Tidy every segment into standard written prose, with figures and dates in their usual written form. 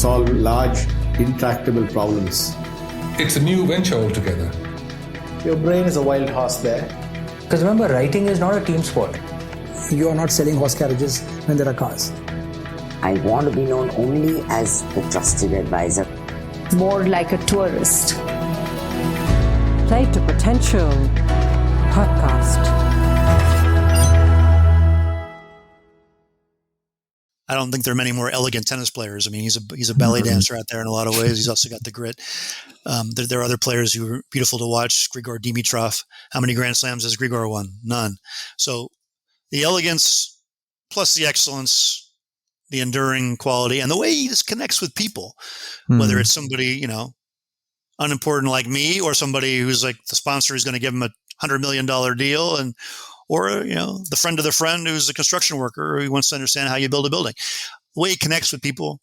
solve large, intractable problems. It's a new venture altogether. Your brain is a wild horse there. Because remember, writing is not a team sport. You are not selling horse carriages when there are cars. I want to be known only as the trusted advisor. More like a tourist. Play to Potential podcast. I don't think there are many more elegant tennis players. I mean, he's a ballet dancer out there in a lot of ways. He's also got the grit. There are other players who are beautiful to watch. Grigor Dimitrov. How many Grand Slams has Grigor won? None. So the elegance plus the excellence, the enduring quality, and the way he just connects with people, whether it's somebody, unimportant like me, or somebody who's like the sponsor who's going to give him $100 million deal, or the friend of the friend who's a construction worker who wants to understand how you build a building. The way he connects with people,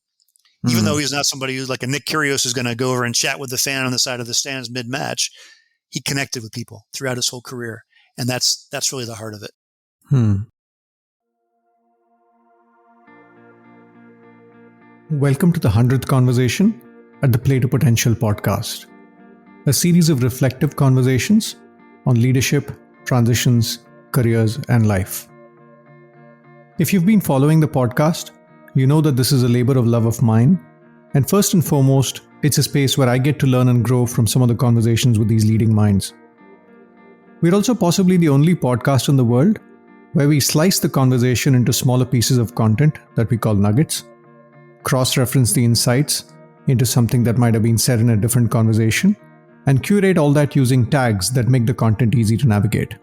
even though he's not somebody who's like a Nick Kyrgios who's going to go over and chat with the fan on the side of the stands mid-match, he connected with people throughout his whole career. And that's really the heart of it. Welcome to the 100th conversation at the Play to Potential podcast, a series of reflective conversations on leadership, transitions, careers, and life. If you've been following the podcast, you know that this is a labor of love of mine, and first and foremost, it's a space where I get to learn and grow from some of the conversations with these leading minds. We're also possibly the only podcast in the world where we slice the conversation into smaller pieces of content that we call nuggets, cross-reference the insights into something that might have been said in a different conversation, and curate all that using tags that make the content easy to navigate.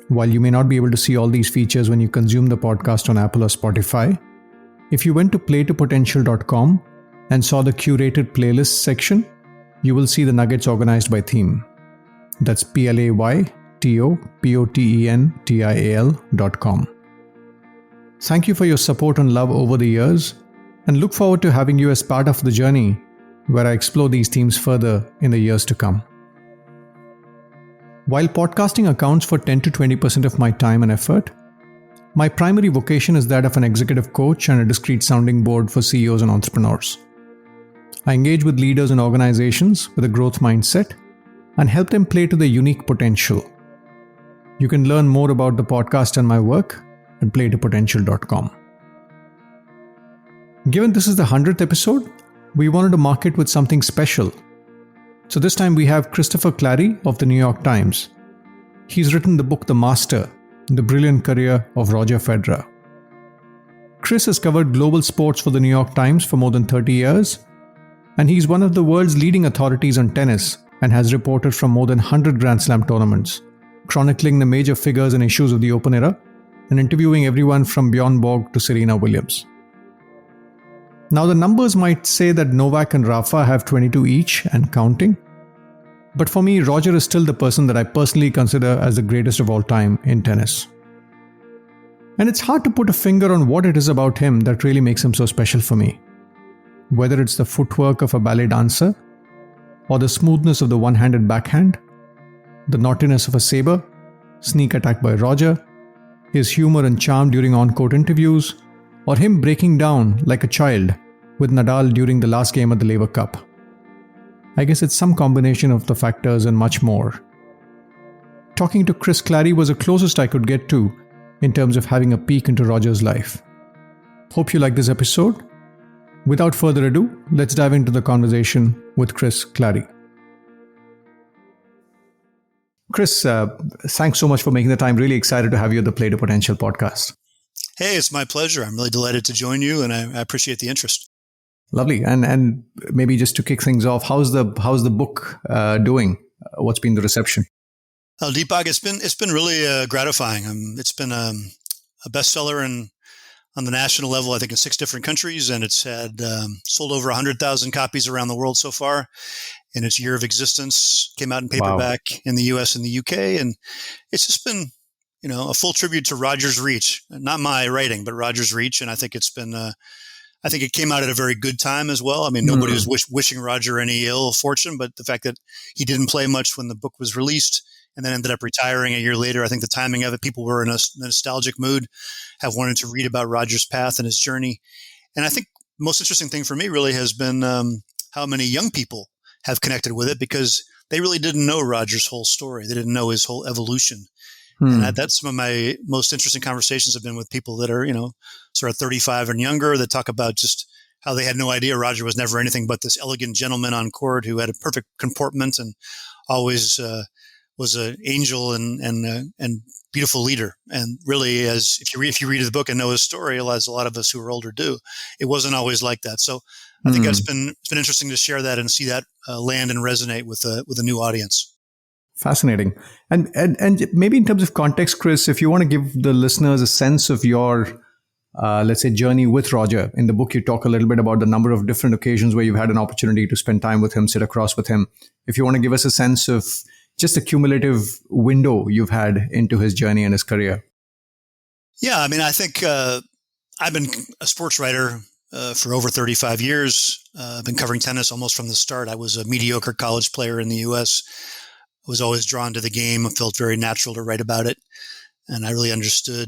While you may not be able to see all these features when you consume the podcast on Apple or Spotify, if you went to playtopotential.com and saw the curated playlists section, you will see the nuggets organized by theme. That's playtopotential.com. Thank you for your support and love over the years, and look forward to having you as part of the journey where I explore these themes further in the years to come. While podcasting accounts for 10 to 20% of my time and effort, my primary vocation is that of an executive coach and a discreet sounding board for CEOs and entrepreneurs. I engage with leaders and organizations with a growth mindset and help them play to their unique potential. You can learn more about the podcast and my work at playtopotential.com. Given this is the 100th episode, we wanted to mark it with something special. So this time we have Christopher Clarey of the New York Times. He's written the book The Master, The Brilliant Career of Roger Federer. Chris has covered global sports for the New York Times for more than 30 years, and he's one of the world's leading authorities on tennis and has reported from more than 100 Grand Slam tournaments, chronicling the major figures and issues of the Open era and interviewing everyone from Bjorn Borg to Serena Williams. Now, the numbers might say that Novak and Rafael have 22 each and counting. But for me, Roger is still the person that I personally consider as the greatest of all time in tennis. And it's hard to put a finger on what it is about him that really makes him so special for me. Whether it's the footwork of a ballet dancer, or the smoothness of the one-handed backhand, the naughtiness of a saber, sneak attack by Roger, his humor and charm during on-court interviews, or him breaking down like a child with Nadal during the last game of the Laver Cup. I guess it's some combination of the factors and much more. Talking to Chris Clarey was the closest I could get to in terms of having a peek into Roger's life. Hope you like this episode. Without further ado, let's dive into the conversation with Chris Clarey. Chris, thanks so much for making the time. Really excited to have you at the Play to Potential podcast. Hey, it's my pleasure. I'm really delighted to join you, and I appreciate the interest. Lovely. And maybe just to kick things off, how's the book doing? What's been the reception? Well, Deepak, it's been really gratifying. It's been a bestseller on the national level, I think, in 6 different countries, and it's had sold over 100,000 copies around the world so far in its year of existence. Came out in paperback in the US and the UK, and it's just been a full tribute to Roger's reach. Not my writing, but Roger's reach. And I think it's been, I think it came out at a very good time as well. I mean, nobody was wishing Roger any ill fortune, but the fact that he didn't play much when the book was released and then ended up retiring a year later, I think the timing of it, people were in a nostalgic mood, have wanted to read about Roger's path and his journey. And I think most interesting thing for me really has been how many young people have connected with it, because they really didn't know Roger's whole story. They didn't know his whole evolution. And that's some of my most interesting conversations have been with people that are, sort of 35 and younger, that talk about just how they had no idea Roger was never anything but this elegant gentleman on court who had a perfect comportment and always was an angel and beautiful leader. And really, as if you read the book and know his story, as a lot of us who are older do, it wasn't always like that. So I think it's been interesting to share that and see that land and resonate with a new audience. Fascinating. And maybe in terms of context, Chris, if you want to give the listeners a sense of your, let's say, journey with Roger. In the book, you talk a little bit about the number of different occasions where you've had an opportunity to spend time with him, sit across with him. If you want to give us a sense of just a cumulative window you've had into his journey and his career. Yeah, I mean, I think I've been a sports writer for over 35 years. I've been covering tennis almost from the start. I was a mediocre college player in the U.S., was always drawn to the game. It felt very natural to write about it. And I really understood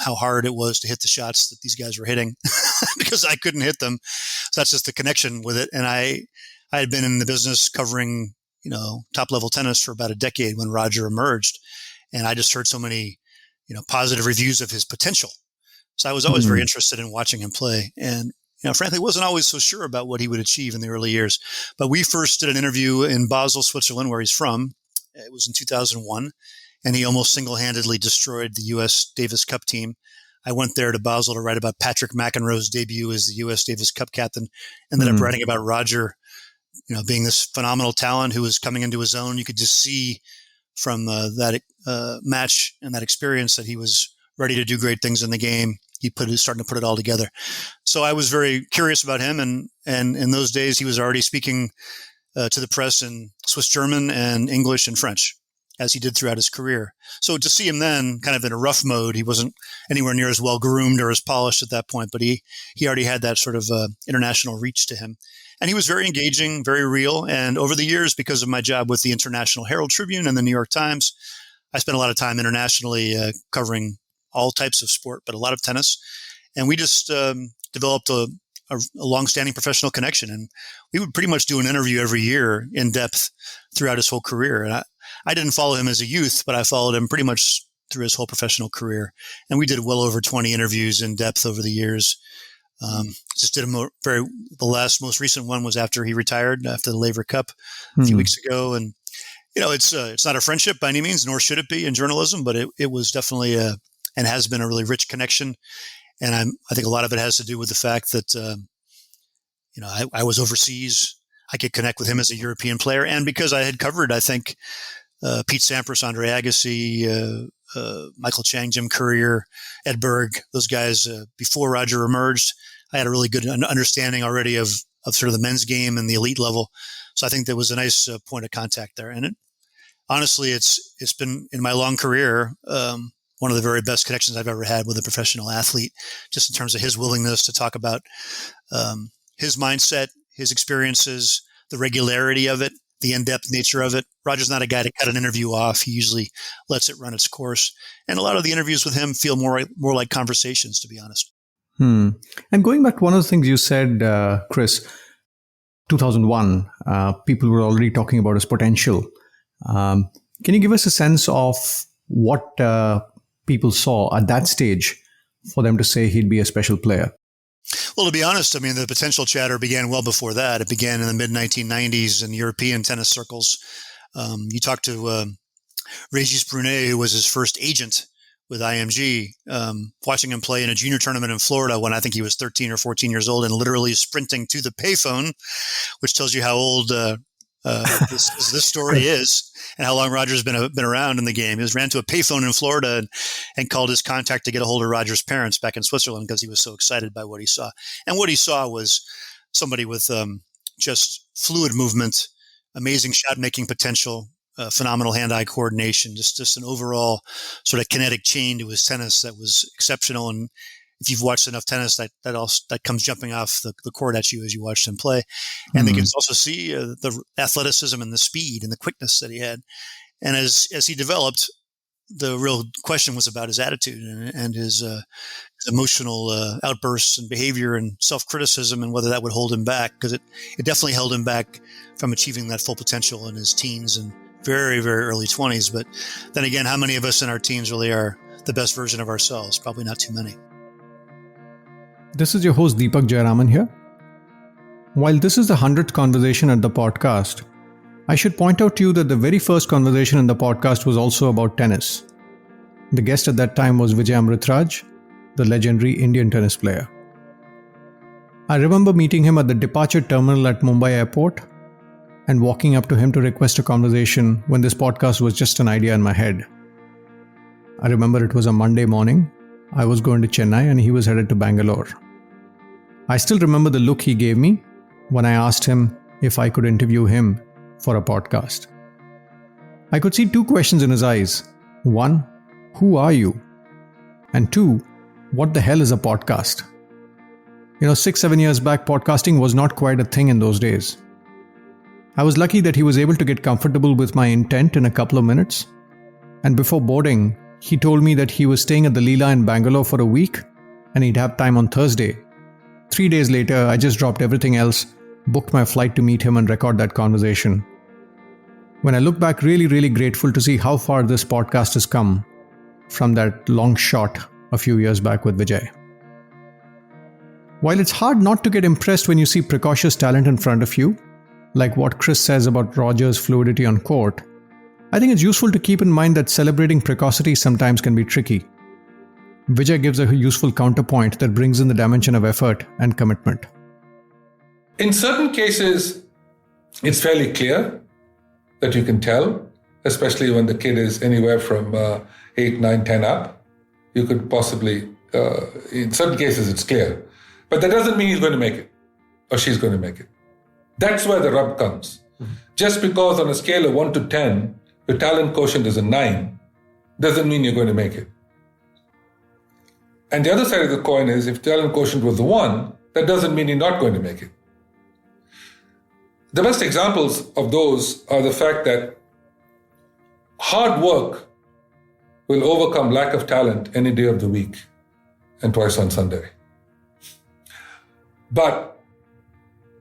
how hard it was to hit the shots that these guys were hitting because I couldn't hit them. So that's just the connection with it. And I had been in the business covering, top level tennis for about a decade when Roger emerged. And I just heard so many, positive reviews of his potential. So I was always very interested in watching him play. And, frankly, wasn't always so sure about what he would achieve in the early years. But we first did an interview in Basel, Switzerland, where he's from. It was in 2001, and he almost single-handedly destroyed the U.S. Davis Cup team. I went there to Basel to write about Patrick McEnroe's debut as the U.S. Davis Cup captain. Ended up writing about Roger, being this phenomenal talent who was coming into his own. You could just see from that match and that experience that he was ready to do great things in the game. He starting to put it all together. So I was very curious about him, and in those days he was already speaking to the press in Swiss German and English and French, as he did throughout his career. So to see him then kind of in a rough mode, he wasn't anywhere near as well groomed or as polished at that point, but he already had that sort of international reach to him. And he was very engaging, very real. And over the years, because of my job with the International Herald Tribune and the New York Times, I spent a lot of time internationally covering all types of sport, but a lot of tennis. And we just developed a long-standing professional connection. And we would pretty much do an interview every year in depth throughout his whole career. And I didn't follow him as a youth, but I followed him pretty much through his whole professional career. And we did well over 20 interviews in depth over the years. Just did the most recent one was after he retired, after the Laver Cup a few weeks ago. And, it's not a friendship by any means, nor should it be in journalism, but it was definitely and has been a really rich connection. And I think a lot of it has to do with the fact that, I was overseas. I could connect with him as a European player. And because I had covered, I think, Pete Sampras, Andre Agassi, Michael Chang, Jim Courier, Ed Berg, those guys, before Roger emerged, I had a really good understanding already of sort of the men's game and the elite level. So I think there was a nice point of contact there. And honestly, it's been in my long career, one of the very best connections I've ever had with a professional athlete, just in terms of his willingness to talk about his mindset, his experiences, the regularity of it, the in-depth nature of it. Roger's not a guy to cut an interview off. He usually lets it run its course. And a lot of the interviews with him feel more like conversations, to be honest. And going back to one of the things you said, Chris, 2001, people were already talking about his potential. Can you give us a sense of what people saw at that stage for them to say he'd be a special player? Well, to be honest, I mean, the potential chatter began well before that. It began in the mid-1990s in European tennis circles. You talked to Régis Brunet, who was his first agent with IMG, watching him play in a junior tournament in Florida when I think he was 13 or 14 years old, and literally sprinting to the payphone, which tells you how old this story is and how long Roger's been around in the game. He ran to a payphone in Florida and called his contact to get a hold of Roger's parents back in Switzerland because he was so excited by what he saw. And what he saw was somebody with just fluid movement, amazing shot-making potential, phenomenal hand-eye coordination, just an overall sort of kinetic chain to his tennis that was exceptional. And if you've watched enough tennis, that comes jumping off the court at you as you watched him play. And they can also see the athleticism and the speed and the quickness that he had. And as he developed, the real question was about his attitude and his emotional outbursts and behavior and self-criticism, and whether that would hold him back, because it definitely held him back from achieving that full potential in his teens and very, very early 20s. But then again, how many of us in our teens really are the best version of ourselves? Probably not too many. This is your host Deepak Jayaraman here. While this is the 100th conversation at the podcast, I should point out to you that the very first conversation in the podcast was also about tennis. The guest at that time was Vijay Amritraj, the legendary Indian tennis player. I remember meeting him at the departure terminal at Mumbai airport and walking up to him to request a conversation when this podcast was just an idea in my head. I remember it was a Monday morning. I was going to Chennai and he was headed to Bangalore. I still remember the look he gave me when I asked him if I could interview him for a podcast. I could see two questions in his eyes. One, who are you? And two, what the hell is a podcast? 6-7 years back, podcasting was not quite a thing in those days. I was lucky that he was able to get comfortable with my intent in a couple of minutes. And before boarding, he told me that he was staying at the Leela in Bangalore for a week and he'd have time on Thursday. 3 days later, I just dropped everything else, booked my flight to meet him and record that conversation. When I look back, really grateful to see how far this podcast has come from that long shot a few years back with Vijay. While it's hard not to get impressed when you see precocious talent in front of you, like what Chris says about Roger's fluidity on court, I think it's useful to keep in mind that celebrating precocity sometimes can be tricky. Vijay gives a useful counterpoint that brings in the dimension of effort and commitment. In certain cases, it's fairly clear that you can tell, especially when the kid is anywhere from 8, 9, 10 up. You could possibly, in certain cases, it's clear. But that doesn't mean he's going to make it or she's going to make it. That's where the rub comes. Just because on a scale of 1 to 10, your talent quotient is a 9, doesn't mean you're going to make it. And the other side of the coin is, if talent quotient was a 1, that doesn't mean you're not going to make it. The best examples of those are the fact that hard work will overcome lack of talent any day of the week and twice on Sunday. But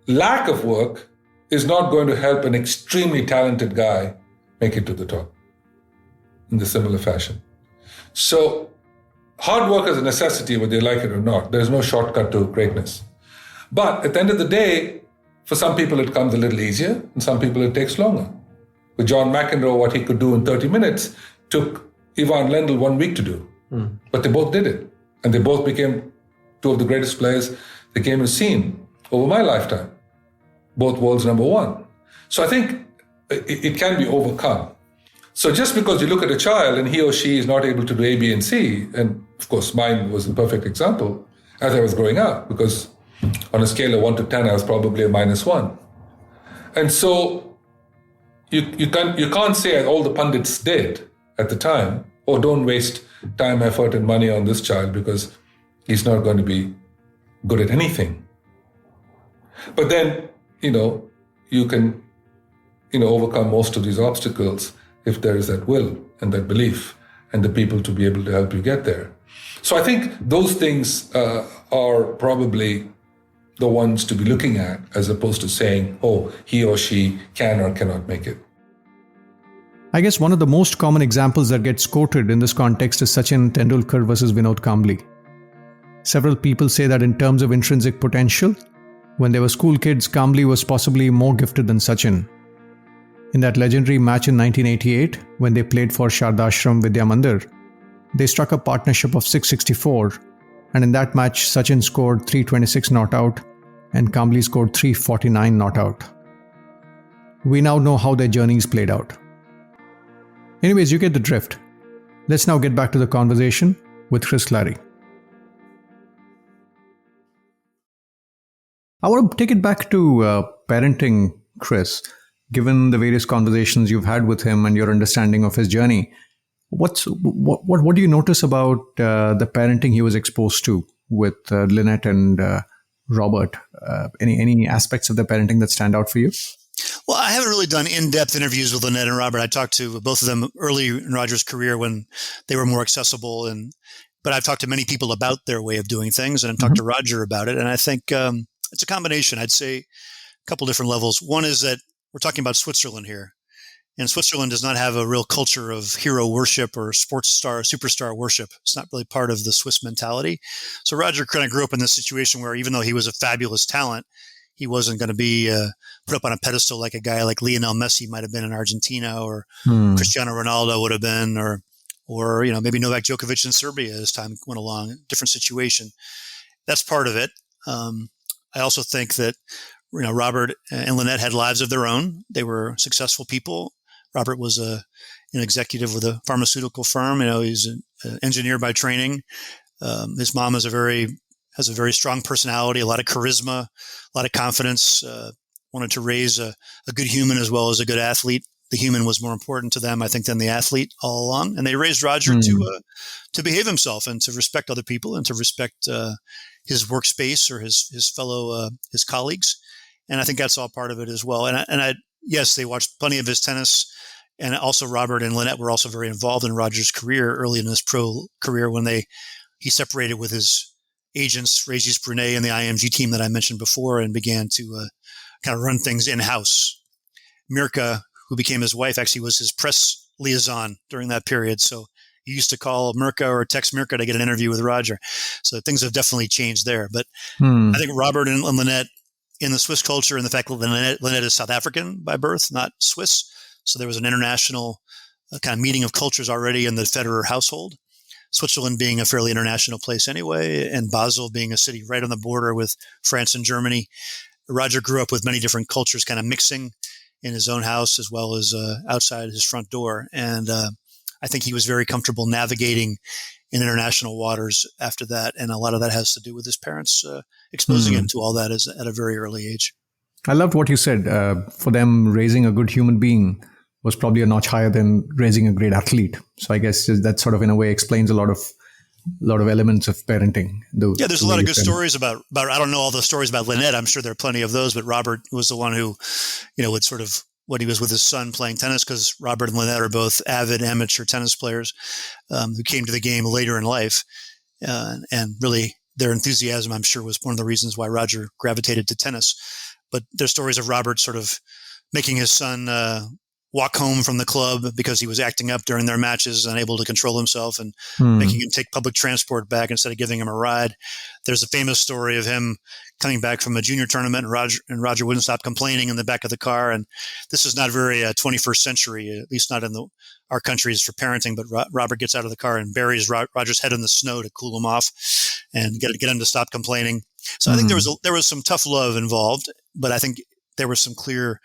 lack of work is not going to help an extremely talented guy make it to the top in the similar fashion. So hard work is a necessity, whether you like it or not. There's no shortcut to greatness. But at the end of the day, for some people it comes a little easier, and some people it takes longer. With John McEnroe, what he could do in 30 minutes took Ivan Lendl 1 week to do. But they both did it. And they both became two of the greatest players the game has seen over my lifetime. Both world's number 1. So I think it can be overcome. So just because you look at a child and he or she is not able to do A, B, and C, and of course mine was the perfect example as I was growing up, because on a scale of 1 to 10, I was probably a -1. And so you can't say, as all the pundits did at the time, oh, don't waste time, effort, and money on this child because he's not going to be good at anything. But then, you can, overcome most of these obstacles if there is that will and that belief and the people to be able to help you get there. So I think those things are probably the ones to be looking at, as opposed to saying, oh, he or she can or cannot make it. I guess one of the most common examples that gets quoted in this context is Sachin Tendulkar versus Vinod Kambli. Several people say that in terms of intrinsic potential, when they were school kids, Kambli was possibly more gifted than Sachin. In that legendary match in 1988, when they played for Shardashram Vidya Mandir, they struck a partnership of 664, and in that match, Sachin scored 326 not out, and Kambli scored 349 not out. We now know how their journeys played out. Anyways, you get the drift. Let's now get back to the conversation with Chris Clarey. I want to take it back to parenting, Chris. Given the various conversations you've had with him and your understanding of his journey, what do you notice about the parenting he was exposed to with Lynette and Robert? Any aspects of the parenting that stand out for you? Well, I haven't really done in-depth interviews with Lynette and Robert. I talked to both of them early in Roger's career when they were more accessible, but I've talked to many people about their way of doing things, and I've talked to Roger about it. And I think it's a combination. I'd say a couple different levels. One is that we're talking about Switzerland here, and Switzerland does not have a real culture of hero worship or superstar worship. It's not really part of the Swiss mentality. So Roger kind of grew up in this situation where even though he was a fabulous talent, he wasn't going to be put up on a pedestal like a guy like Lionel Messi might have been in Argentina, or Cristiano Ronaldo would have been, or maybe Novak Djokovic in Serbia as time went along. Different situation. That's part of it. I also think that Robert and Lynette had lives of their own. They were successful people. Robert was an executive with a pharmaceutical firm. He's an engineer by training. His mom has a very strong personality, a lot of charisma, a lot of confidence, wanted to raise a good human as well as a good athlete. The human was more important to them, I think, than the athlete all along. And they raised Roger to behave himself and to respect other people and to respect his workspace or his fellow his colleagues. And I think that's all part of it as well. Yes, they watched plenty of his tennis. And also Robert and Lynette were also very involved in Roger's career early in his pro career when he separated with his agents, Régis Brunet and the IMG team that I mentioned before, and began to kind of run things in-house. Mirka, who became his wife, actually was his press liaison during that period. So he used to call Mirka or text Mirka to get an interview with Roger. So things have definitely changed there. But I think Robert and Lynette, in the Swiss culture, and the fact that Lynette is South African by birth, not Swiss. So there was an international kind of meeting of cultures already in the Federer household. Switzerland being a fairly international place anyway, and Basel being a city right on the border with France and Germany. Roger grew up with many different cultures kind of mixing in his own house as well as outside his front door. And I think he was very comfortable navigating in international waters after that. And a lot of that has to do with his parents exposing him to all that at a very early age. I loved what you said. For them, raising a good human being was probably a notch higher than raising a great athlete. So I guess that sort of in a way explains a lot of elements of parenting. There's a lot of good stories about, I don't know all the stories about Lynette. I'm sure there are plenty of those, but Robert was the one who, would sort of, when he was with his son playing tennis, because Robert and Lynette are both avid amateur tennis players who came to the game later in life. And really their enthusiasm, I'm sure, was one of the reasons why Roger gravitated to tennis. But there's stories of Robert sort of making his son walk home from the club because he was acting up during their matches, unable to control himself, and making him take public transport back instead of giving him a ride. There's a famous story of him coming back from a junior tournament, and Roger wouldn't stop complaining in the back of the car. And this is not very 21st century, at least not in our countries for parenting. But Robert gets out of the car and buries Roger's head in the snow to cool him off and get him to stop complaining. So I think there was some tough love involved, but I think there were some clear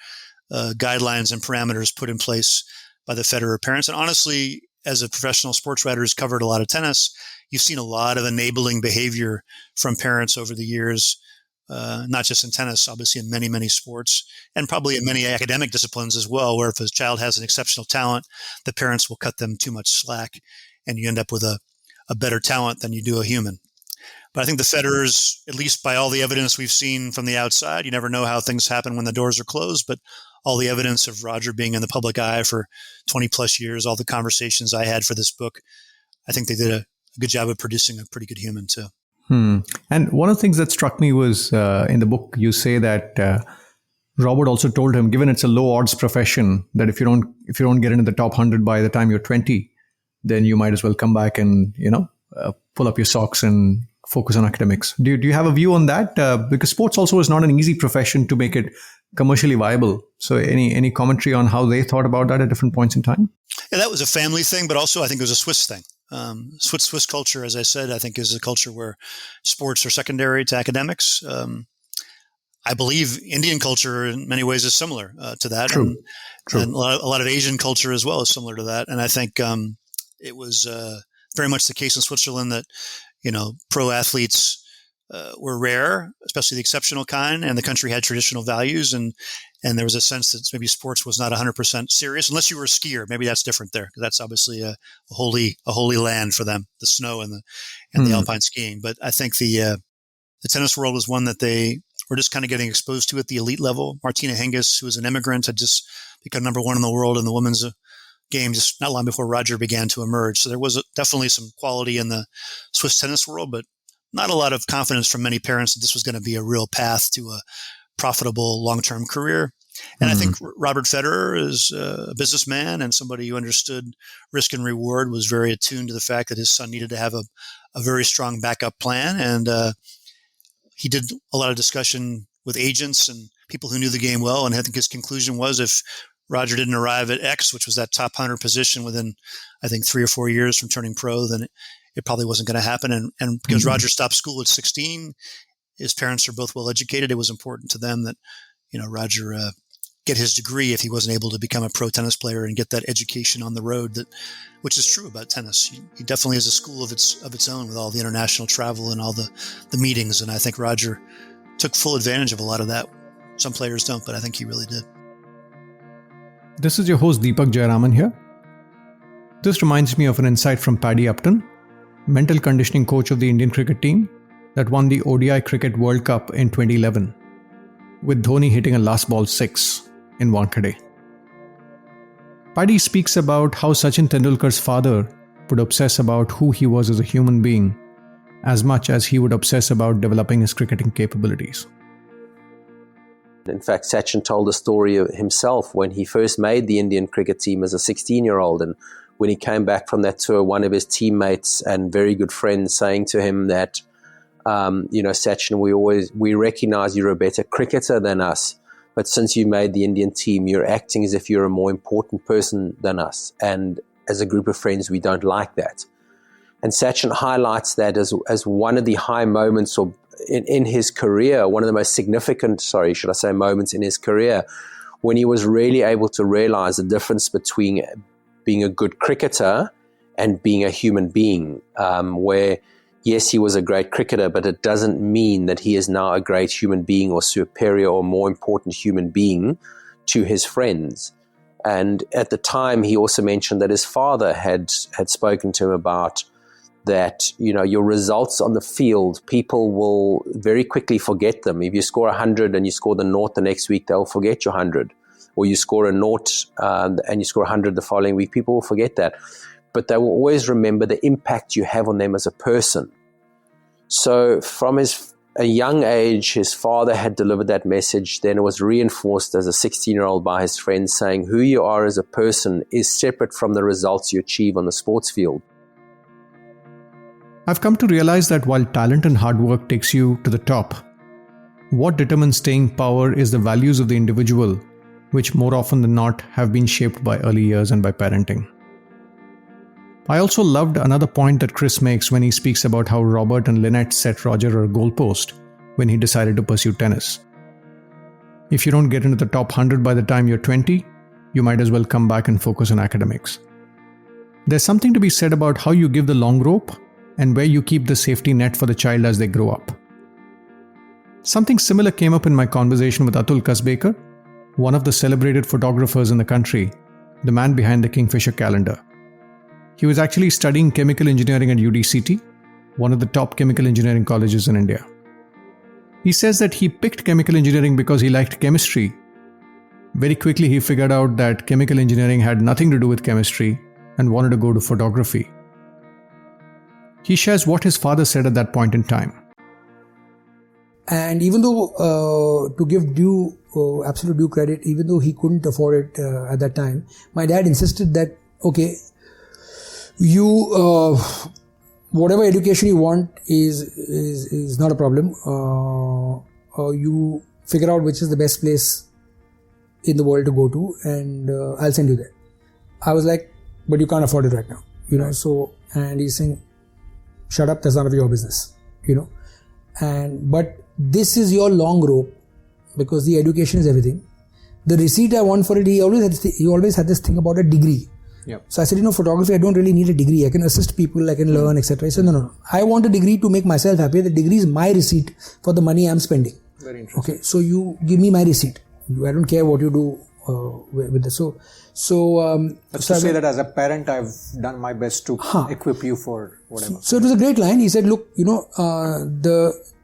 guidelines and parameters put in place by the Federer parents. And honestly, as a professional sports writer who's covered a lot of tennis, you've seen a lot of enabling behavior from parents over the years, not just in tennis, obviously in many, many sports, and probably in many academic disciplines as well, where if a child has an exceptional talent, the parents will cut them too much slack, and you end up with a better talent than you do a human. But I think the Federers, at least by all the evidence we've seen from the outside, you never know how things happen when the doors are closed, but all the evidence of Roger being in the public eye for 20 plus years, all the conversations I had for this book, I think they did a good job of producing a pretty good human too. And one of the things that struck me was in the book, you say that Robert also told him, given it's a low odds profession, that if you don't get into the top 100 by the time you're 20, then you might as well come back and, pull up your socks and focus on academics. Do you have a view on that? Because sports also is not an easy profession to make it commercially viable. So any commentary on how they thought about that at different points in time? Yeah, that was a family thing, but also I think it was a Swiss thing. Swiss culture, as I said, I think is a culture where sports are secondary to academics. I believe Indian culture in many ways is similar to that. True. And a lot of Asian culture as well is similar to that. And I think it was very much the case in Switzerland that, pro athletes were rare, especially the exceptional kind, and the country had traditional values. And there was a sense that maybe sports was not 100% serious, unless you were a skier. Maybe that's different there, because that's obviously a holy land for them, the snow and the alpine skiing. But I think the tennis world was one that they were just kind of getting exposed to at the elite level. Martina Hingis, who was an immigrant, had just become number one in the world in the women's game just not long before Roger began to emerge. So there was definitely some quality in the Swiss tennis world, but not a lot of confidence from many parents that this was going to be a real path to a profitable long-term career. And I think Robert Federer is a businessman and somebody who understood risk and reward, was very attuned to the fact that his son needed to have a very strong backup plan. And he did a lot of discussion with agents and people who knew the game well. And I think his conclusion was if Roger didn't arrive at X, which was that top 100 position within, I think, 3 or 4 years from turning pro, then it probably wasn't going to happen. And because Roger stopped school at 16, his parents are both well educated. It was important to them that, Roger get his degree if he wasn't able to become a pro tennis player and get that education on the road, which is true about tennis. He definitely has a school of its own with all the international travel and all the meetings. And I think Roger took full advantage of a lot of that. Some players don't, but I think he really did. This is your host Deepak Jayaraman here. This reminds me of an insight from Paddy Upton, mental conditioning coach of the Indian cricket team that won the ODI Cricket World Cup in 2011, with Dhoni hitting a last ball 6 in Wankhede. Paddy speaks about how Sachin Tendulkar's father would obsess about who he was as a human being as much as he would obsess about developing his cricketing capabilities. In fact, Sachin told a story of himself when he first made the Indian cricket team as a 16-year-old. And when he came back from that tour, one of his teammates and very good friends saying to him that, Sachin, we recognize you're a better cricketer than us. But since you made the Indian team, you're acting as if you're a more important person than us. And as a group of friends, we don't like that. And Sachin highlights that as one of the high moments in his career, one of the most significant, moments in his career, when he was really able to realize the difference between being a good cricketer and being a human being, where, yes, he was a great cricketer, but it doesn't mean that he is now a great human being or superior or more important human being to his friends. And at the time, he also mentioned that his father had spoken to him about that, your results on the field, people will very quickly forget them. If you score 100 and you score the 0 the next week, they'll forget your 100. Or you score a 0 and you score 100 the following week, people will forget that. But they will always remember the impact you have on them as a person. So from a young age, his father had delivered that message. Then it was reinforced as a 16-year-old by his friends, saying who you are as a person is separate from the results you achieve on the sports field. I've come to realize that while talent and hard work takes you to the top, what determines staying power is the values of the individual, which more often than not have been shaped by early years and by parenting. I also loved another point that Chris makes when he speaks about how Robert and Lynette set Roger a goalpost when he decided to pursue tennis. If you don't get into the top 100 by the time you're 20, you might as well come back and focus on academics. There's something to be said about how you give the long rope and where you keep the safety net for the child as they grow up. Something similar came up in my conversation with Atul Kasbekar, one of the celebrated photographers in the country, the man behind the Kingfisher calendar. He was actually studying chemical engineering at UDCT, one of the top chemical engineering colleges in India. He says that he picked chemical engineering because he liked chemistry. Very quickly he figured out that chemical engineering had nothing to do with chemistry and wanted to go to photography. He shares what his father said at that point in time. And even though, to give absolute due credit, even though he couldn't afford it at that time, my dad insisted that, okay, you, whatever education you want is not a problem. You figure out which is the best place in the world to go to, and I'll send you there. I was like, but you can't afford it right now, so, and he's saying, shut up, that's none of your business, but this is your long rope, because the education is everything. The receipt I want for it, he always had this thing about a degree. Yep. So I said, photography, I don't really need a degree. I can assist people, I can learn, etc. He said, no. I want a degree to make myself happy. The degree is my receipt for the money I'm spending. Very interesting. Okay, so you give me my receipt. I don't care what you do with this. Let's say that as a parent, I've done my best to equip you for whatever. So it was a great line. He said, look,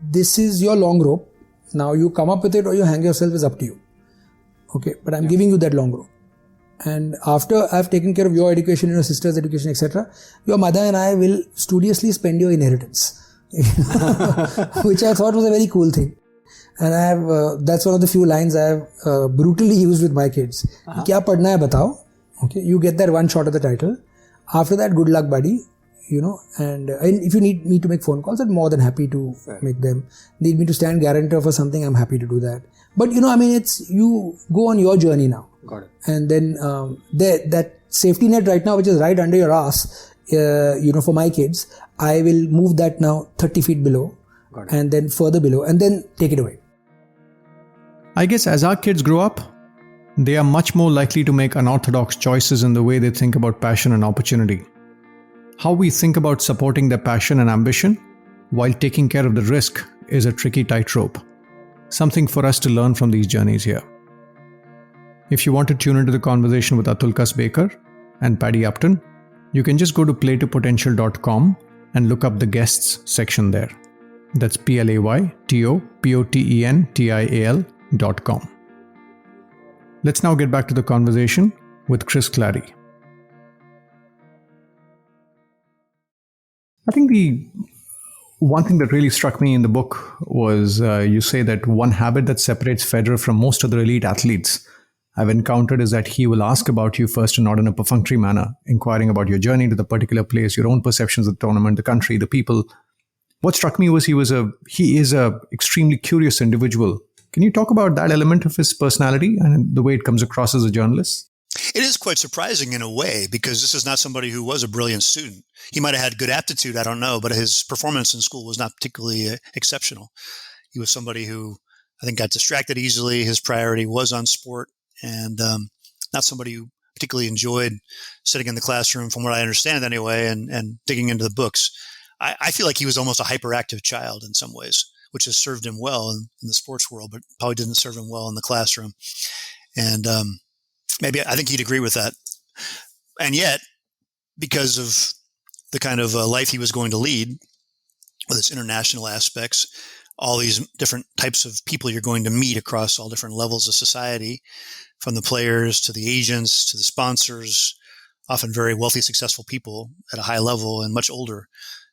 this is your long rope. Now you come up with it or you hang yourself is up to you. Okay, but I'm giving you that long rope. And after I've taken care of your education, your sister's education, etc., your mother and I will studiously spend your inheritance. Which I thought was a very cool thing. And I have, that's one of the few lines I have brutally used with my kids. Kya padna hai batao? Okay, you get that one shot at the title. After that, good luck, buddy. And if you need me to make phone calls, I'm more than happy to make them. Need me to stand guarantor for something, I'm happy to do that. But it's, you go on your journey now. Got it. And then that safety net right now, which is right under your ass, for my kids, I will move that now 30 feet below and then further below and then take it away. I guess as our kids grow up, they are much more likely to make unorthodox choices in the way they think about passion and opportunity. How we think about supporting their passion and ambition while taking care of the risk is a tricky tightrope. Something for us to learn from these journeys here. If you want to tune into the conversation with Atul Kasbekar and Paddy Upton, you can just go to playtopotential.com and look up the guests section there. That's playtopotential.com. Let's now get back to the conversation with Chris Clarey. I think the one thing that really struck me in the book was you say that one habit that separates Federer from most other elite athletes I've encountered is that he will ask about you first and not in a perfunctory manner, inquiring about your journey to the particular place, your own perceptions of the tournament, the country, the people. What struck me was he is a extremely curious individual. Can you talk about that element of his personality and the way it comes across as a journalist? It is quite surprising in a way, because this is not somebody who was a brilliant student. He might have had good aptitude, I don't know, but his performance in school was not particularly exceptional. He was somebody who I think got distracted easily. His priority was on sport, and not somebody who particularly enjoyed sitting in the classroom, from what I understand anyway, and digging into the books. I feel like he was almost a hyperactive child in some ways, which has served him well in the sports world, but probably didn't serve him well in the classroom. And maybe I think he'd agree with that. And yet, because of the kind of life he was going to lead, with its international aspects, all these different types of people you're going to meet across all different levels of society, from the players to the agents to the sponsors, often very wealthy, successful people at a high level and much older.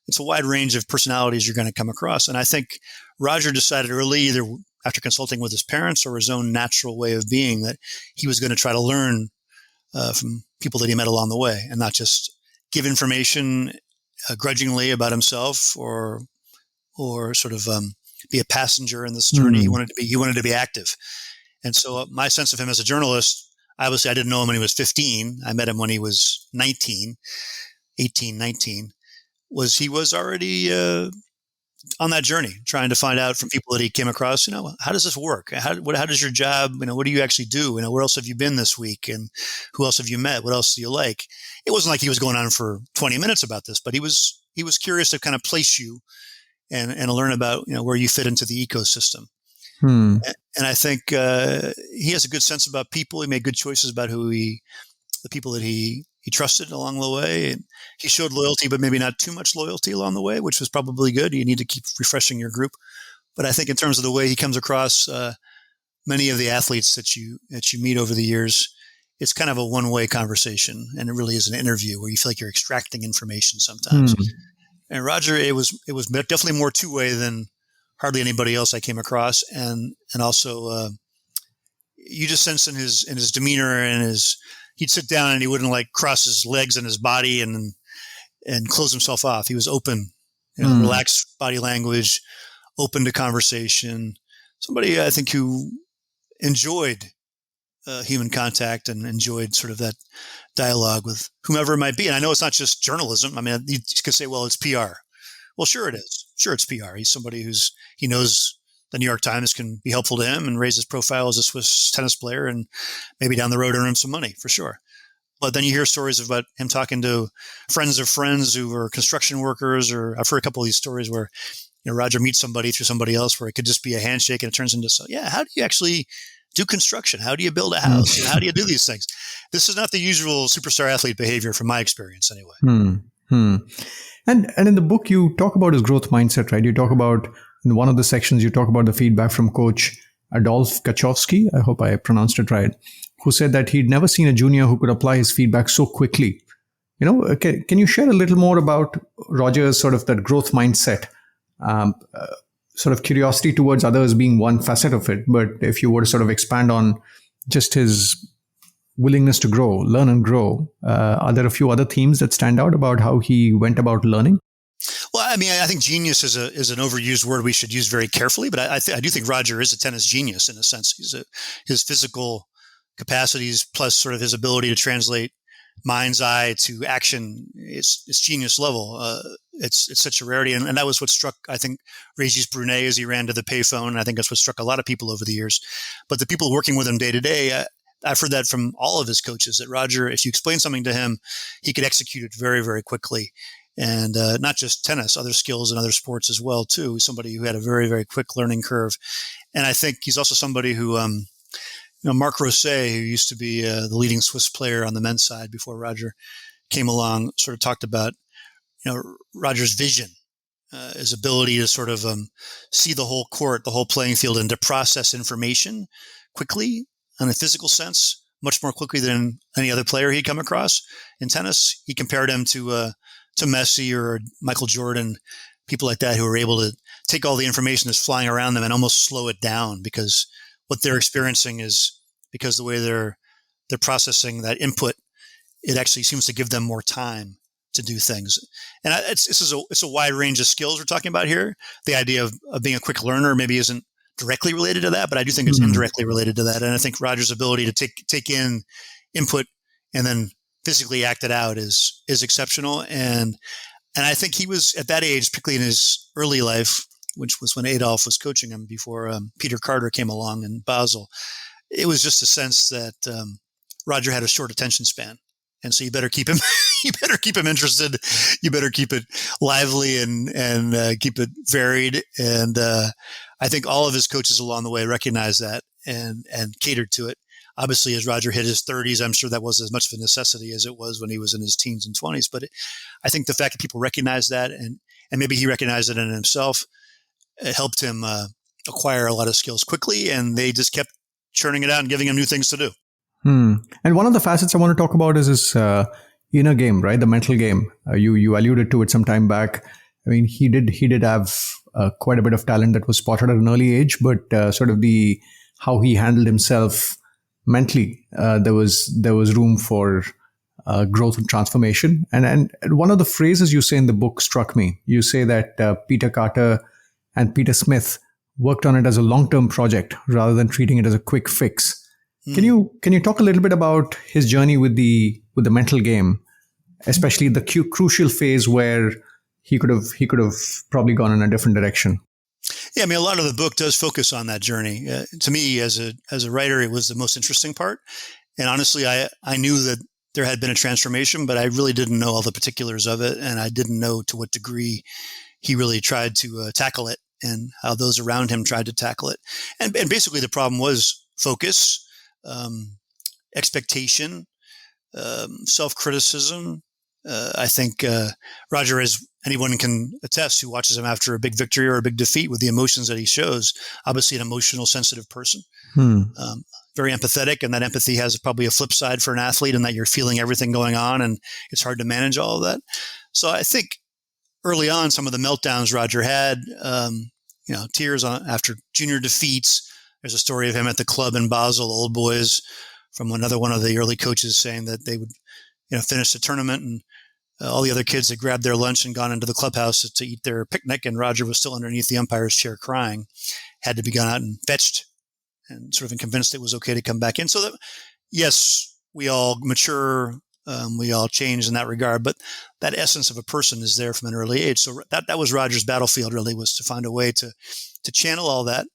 It's a wide range of personalities you're going to come across. And I think Roger decided early, either after consulting with his parents or his own natural way of being, that he was going to try to learn from people that he met along the way, and not just give information grudgingly about himself or sort of be a passenger in this journey. Mm-hmm. He wanted to be active. And so my sense of him as a journalist, obviously I didn't know him when he was 15. I met him when he was 18, 19, was he was already on that journey, trying to find out from people that he came across, how does this work? How does your job, what do you actually do? Where else have you been this week? And who else have you met? What else do you like? It wasn't like he was going on for 20 minutes about this, but he was curious to kind of place you and learn about, where you fit into the ecosystem. And I think he has a good sense about people. He made good choices about the people that he trusted along the way. And he showed loyalty, but maybe not too much loyalty along the way, which was probably good. You need to keep refreshing your group. But I think in terms of the way he comes across, many of the athletes that you meet over the years, it's kind of a one-way conversation, and it really is an interview where you feel like you're extracting information sometimes. And Roger, it was definitely more two-way than hardly anybody else I came across, and also you just sense in his demeanor and he'd sit down and he wouldn't cross his legs and his body and close himself off. He was open, relaxed body language, open to conversation. Somebody I think who enjoyed human contact and enjoyed sort of that dialogue with whomever it might be. And I know it's not just journalism. I mean, you could say, well, it's PR. Well, sure it is. Sure, it's PR. He's somebody he knows the New York Times can be helpful to him and raise his profile as a Swiss tennis player, and maybe down the road earn him some money, for sure. But then you hear stories about him talking to friends of friends who are construction workers, or I've heard a couple of these stories where Roger meets somebody through somebody else where it could just be a handshake and it turns into, how do you actually do construction? How do you build a house? How do you do these things? This is not the usual superstar athlete behavior from my experience anyway. And in the book, you talk about his growth mindset, right? You talk about in one of the sections, you talk about the feedback from coach Adolf Kachowski, I hope I pronounced it right, who said that he'd never seen a junior who could apply his feedback so quickly. Can you share a little more about Roger's sort of that growth mindset, sort of curiosity towards others being one facet of it, but if you were to sort of expand on just his willingness to grow, learn and grow, are there a few other themes that stand out about how he went about learning? Well, I mean, I think genius is an overused word we should use very carefully, but I do think Roger is a tennis genius in a sense. His physical capacities plus sort of his ability to translate mind's eye to action, it's genius level. It's such a rarity. And that was what struck, I think, Régis Brunet as he ran to the payphone. And I think that's what struck a lot of people over the years. But the people working with him day to day, I've heard that from all of his coaches, that Roger, if you explain something to him, he could execute it very, very quickly. And not just tennis, other skills and other sports as well, too. He's somebody who had a very, very quick learning curve. And I think he's also somebody who, Marc Rosset, who used to be the leading Swiss player on the men's side before Roger came along, sort of talked about, Roger's vision, his ability to sort of see the whole court, the whole playing field, and to process information quickly in a physical sense, much more quickly than any other player he'd come across in tennis. He compared him to Messi or Michael Jordan, people like that who are able to take all the information that's flying around them and almost slow it down, because what they're experiencing is, because the way they're processing that input, it actually seems to give them more time to do things. And it's a wide range of skills we're talking about here. The idea of being a quick learner maybe isn't directly related to that, but I do think it's indirectly related to that. And I think Roger's ability to take in input and then physically act it out is exceptional. And I think he was at that age, particularly in his early life, which was when Adolf was coaching him before Peter Carter came along in Basel. It was just a sense that Roger had a short attention span. And so you better keep him, interested. You better keep it lively and keep it varied. And I think all of his coaches along the way recognized that and catered to it. Obviously, as Roger hit his 30s, I'm sure that wasn't as much of a necessity as it was when he was in his teens and 20s. But I think the fact that people recognize that, and maybe he recognized it in himself, it helped him acquire a lot of skills quickly, and they just kept churning it out and giving him new things to do. And one of the facets I want to talk about is his inner game, right? The mental game. You alluded to it some time back. I mean, he did have quite a bit of talent that was spotted at an early age, but sort of how he handled himself mentally, there was room for growth and transformation. And one of the phrases you say in the book struck me. You say that Peter Carter and Peter Smith worked on it as a long-term project rather than treating it as a quick fix. Can you talk a little bit about his journey with the mental game, especially the crucial phase where he could have probably gone in a different direction? Yeah, I mean, a lot of the book does focus on that journey. To me, as a writer, it was the most interesting part. And honestly, I knew that there had been a transformation, but I really didn't know all the particulars of it, and I didn't know to what degree he really tried to tackle it and how those around him tried to tackle it. And basically, the problem was focus, expectation, self-criticism. I think Roger, as anyone can attest who watches him after a big victory or a big defeat, with the emotions that he shows, obviously an emotional, sensitive person, very empathetic. And that empathy has probably a flip side for an athlete, in that you're feeling everything going on and it's hard to manage all of that. So I think early on, some of the meltdowns Roger had, tears after junior defeats. There's a story of him at the club in Basel, Old Boys, from another one of the early coaches saying that they would, finish the tournament and all the other kids had grabbed their lunch and gone into the clubhouse to eat their picnic, and Roger was still underneath the umpire's chair crying, had to be gone out and fetched, and sort of convinced it was okay to come back in. So that, yes, we all mature, we all change in that regard, but that essence of a person is there from an early age. So that was Roger's battlefield, really, was to find a way to channel all that,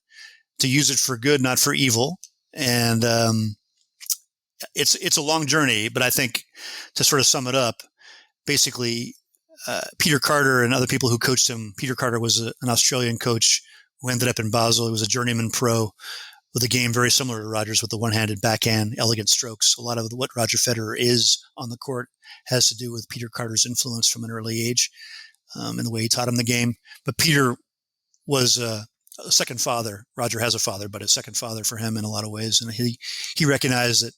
to use it for good, not for evil. And it's a long journey, but I think to sort of sum it up, basically, Peter Carter and other people who coached him. Peter Carter was an Australian coach who ended up in Basel. He was a journeyman pro with a game very similar to Roger's, with the one-handed backhand, elegant strokes. A lot of what Roger Federer is on the court has to do with Peter Carter's influence from an early age, and the way he taught him the game. But Peter was a second father. Roger has a father, but a second father for him in a lot of ways. And he recognized that,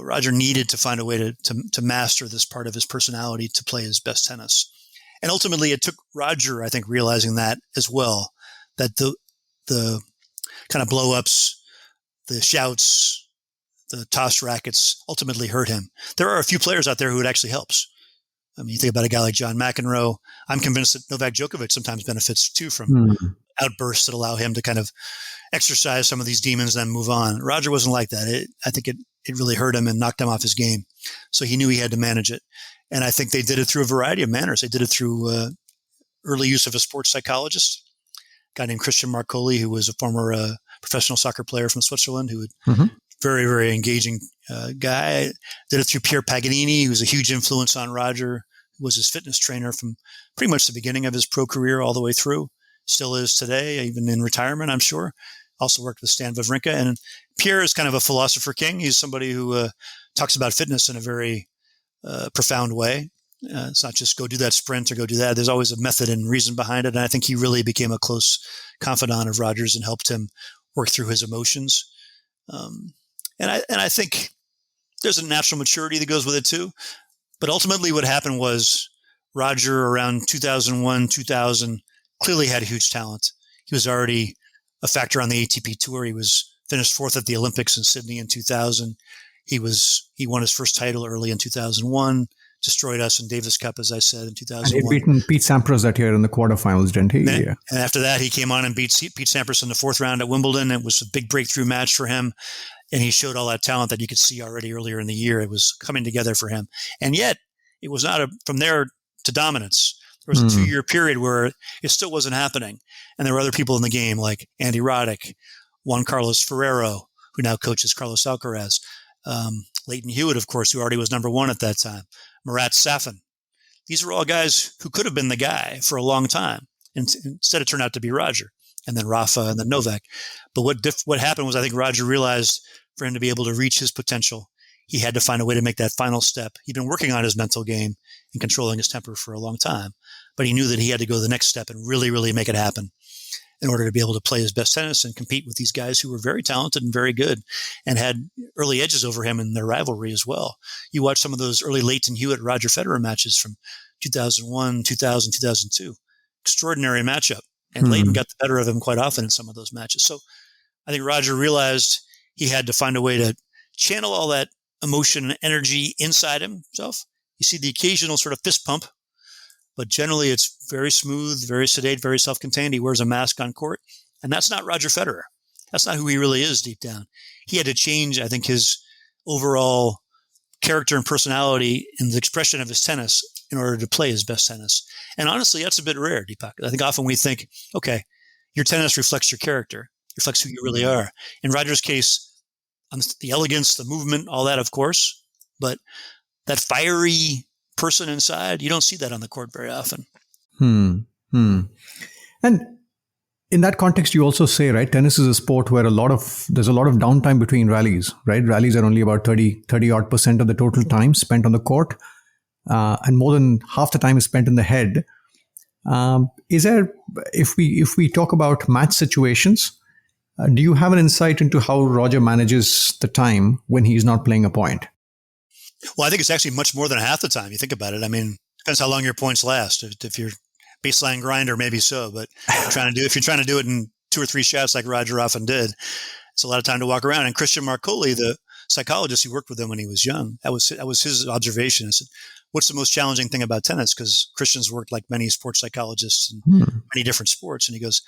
Roger needed to find a way to master this part of his personality to play his best tennis. And ultimately it took Roger, I think, realizing that as well, that the kind of blow-ups, the shouts, the tossed rackets ultimately hurt him. There are a few players out there who it actually helps. I mean, you think about a guy like John McEnroe. I'm convinced that Novak Djokovic sometimes benefits too from outbursts that allow him to kind of exercise some of these demons and then move on. Roger wasn't like that. I think it really hurt him and knocked him off his game. So he knew he had to manage it. And I think they did it through a variety of manners. They did it through early use of a sports psychologist, a guy named Christian Marcoli, who was a former professional soccer player from Switzerland, who would very, very engaging guy. Did it through Pierre Paganini, who was a huge influence on Roger, who was his fitness trainer from pretty much the beginning of his pro career all the way through. Still is today, even in retirement, I'm sure. Also worked with Stan Wawrinka. And Pierre is kind of a philosopher king. He's somebody who talks about fitness in a very profound way. It's not just go do that sprint or go do that. There's always a method and reason behind it. And I think he really became a close confidant of Roger's and helped him work through his emotions. And I think there's a natural maturity that goes with it too. But ultimately what happened was Roger around 2001, 2000 clearly had a huge talent. He was already a factor on the ATP tour. He was finished fourth at the Olympics in Sydney in 2000. He won his first title early in 2001, destroyed us in Davis Cup, as I said, in 2001. And he'd beaten Pete Sampras that year in the quarterfinals, didn't he? And after that, he came on and beat Pete Sampras in the fourth round at Wimbledon. It was a big breakthrough match for him. And he showed all that talent that you could see already earlier in the year. It was coming together for him. And yet, it was not from there to dominance. There was a 2-year period where it still wasn't happening. And there were other people in the game like Andy Roddick, Juan Carlos Ferrero, who now coaches Carlos Alcaraz, Leighton Hewitt, of course, who already was number one at that time, Marat Safin. These are all guys who could have been the guy for a long time. And instead, it turned out to be Roger, and then Rafa, and then Novak. But what happened was I think Roger realized for him to be able to reach his potential, he had to find a way to make that final step. He'd been working on his mental game and controlling his temper for a long time, but he knew that he had to go the next step and really, really make it happen in order to be able to play his best tennis and compete with these guys who were very talented and very good and had early edges over him in their rivalry as well. You watch some of those early Leighton Hewitt, Roger Federer matches from 2001, 2000, 2002. Extraordinary matchup. And Leighton got the better of him quite often in some of those matches. So I think Roger realized he had to find a way to channel all that emotion and energy inside himself. You see the occasional sort of fist pump, but generally it's very smooth, very sedate, very self-contained. He wears a mask on court, and that's not Roger Federer. That's not who he really is deep down. He had to change, I think, his overall character and personality in the expression of his tennis in order to play his best tennis. And honestly, that's a bit rare, Deepak. I think often we think, okay, your tennis reflects your character, reflects who you really are. In Roger's case, the elegance, the movement, all that, of course, but that fiery person inside, you don't see that on the court very often. And in that context, you also say, right, tennis is a sport where there's a lot of downtime between rallies, right? Rallies are only about 30 odd % of the total time spent on the court. And more than half the time is spent in the head. If we talk about match situations, do you have an insight into how Roger manages the time when he's not playing a point? Well, I think it's actually much more than half the time. You think about it. I mean, depends how long your points last. If you're baseline grinder, maybe so. But if you're trying to do it in 2 or 3 shots like Roger often did, it's a lot of time to walk around. And Christian Marcoli, the psychologist who worked with him when he was young, that was his observation. I said, what's the most challenging thing about tennis? Because Christian's worked like many sports psychologists in many different sports. And he goes,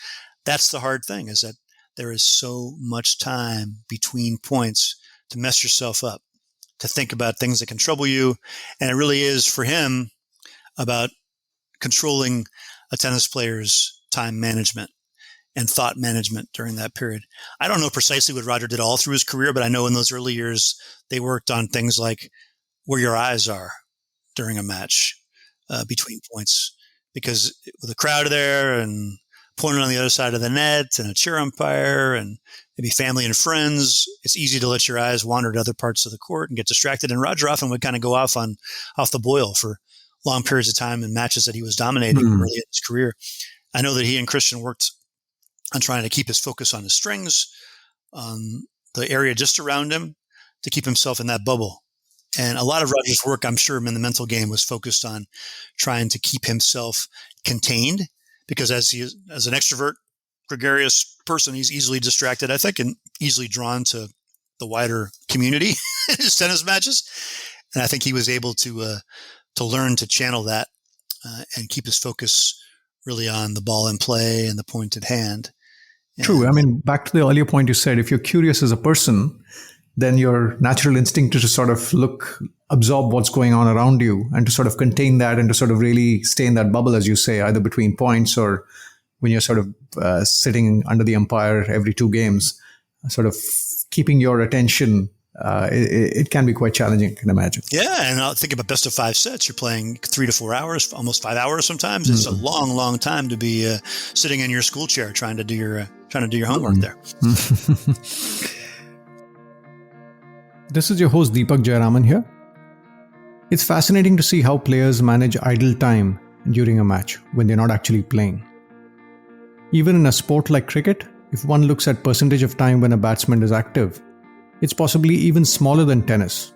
that's the hard thing, is that there is so much time between points to mess yourself up, to think about things that can trouble you. And it really is, for him, about controlling a tennis player's time management and thought management during that period. I don't know precisely what Roger did all through his career, but I know in those early years, they worked on things like where your eyes are during a match between points, because with a crowd there and pointing on the other side of the net and a cheer umpire and maybe family and friends, it's easy to let your eyes wander to other parts of the court and get distracted. And Roger often would kind of go off the boil for long periods of time in matches that he was dominating early in his career. I know that he and Christian worked on trying to keep his focus on the strings, on the area just around him, to keep himself in that bubble. And a lot of Roger's work, I'm sure, in the mental game was focused on trying to keep himself contained, because as an extrovert, gregarious person, he's easily distracted, I think, and easily drawn to the wider community in his tennis matches. And I think he was able to learn to channel that and keep his focus really on the ball in play and the point at hand. True. I mean, back to the earlier point you said, if you're curious as a person, then your natural instinct is to sort of absorb what's going on around you and to sort of contain that and to sort of really stay in that bubble, as you say, either between points or when you're sort of sitting under the umpire every 2 games, sort of keeping your attention. It can be quite challenging, I can imagine. Yeah, and I'll think about best of 5 sets. You're playing 3 to 4 hours, almost 5 hours sometimes. It's a long, long time to be sitting in your school chair trying to do your homework there. This is your host Deepak Jayaraman here. It's fascinating to see how players manage idle time during a match when they're not actually playing. Even in a sport like cricket, if one looks at percentage of time when a batsman is active, it's possibly even smaller than tennis.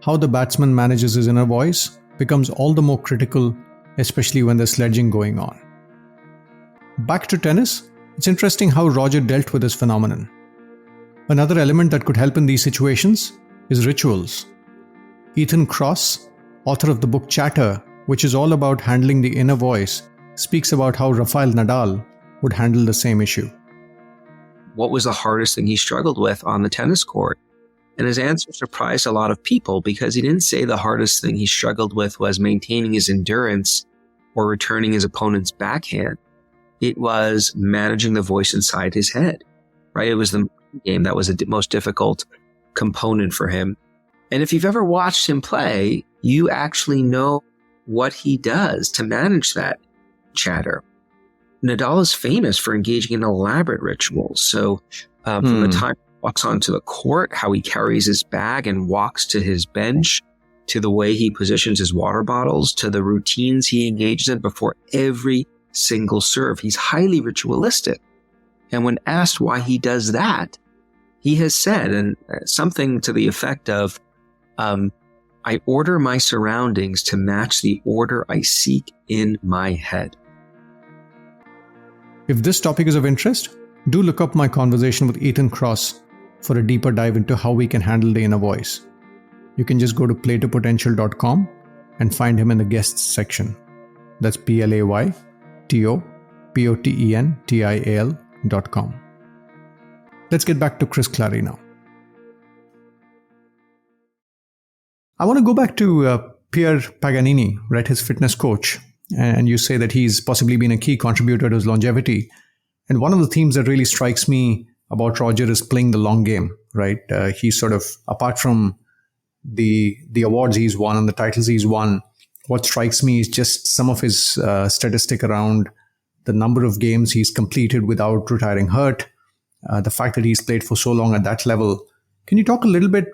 How the batsman manages his inner voice becomes all the more critical, especially when there's sledging going on. Back to tennis, it's interesting how Roger dealt with this phenomenon. Another element that could help in these situations is rituals. Ethan Kross, author of the book Chatter, which is all about handling the inner voice, speaks about how Rafael Nadal would handle the same issue. What was the hardest thing he struggled with on the tennis court? And his answer surprised a lot of people, because he didn't say the hardest thing he struggled with was maintaining his endurance or returning his opponent's backhand. It was managing the voice inside his head, right? It was the game that was the most difficult component for him. And if you've ever watched him play, you actually know what he does to manage that chatter. Nadal is famous for engaging in elaborate rituals. So from the time he walks onto the court, how he carries his bag and walks to his bench, to the way he positions his water bottles, to the routines he engages in before every single serve. He's highly ritualistic. And when asked why he does that, he has said, and something to the effect of, I order my surroundings to match the order I seek in my head. If this topic is of interest, do look up my conversation with Ethan Kross for a deeper dive into how we can handle the inner voice. You can just go to playtopotential.com and find him in the guests section. That's playtopotential.com. Let's get back to Chris Clarey now. I want to go back to Pierre Paganini, right, his fitness coach. And you say that he's possibly been a key contributor to his longevity. And one of the themes that really strikes me about Roger is playing the long game, right? He's sort of, apart from the awards he's won and the titles he's won, what strikes me is just some of his statistic around the number of games he's completed without retiring hurt, the fact that he's played for so long at that level. Can you talk a little bit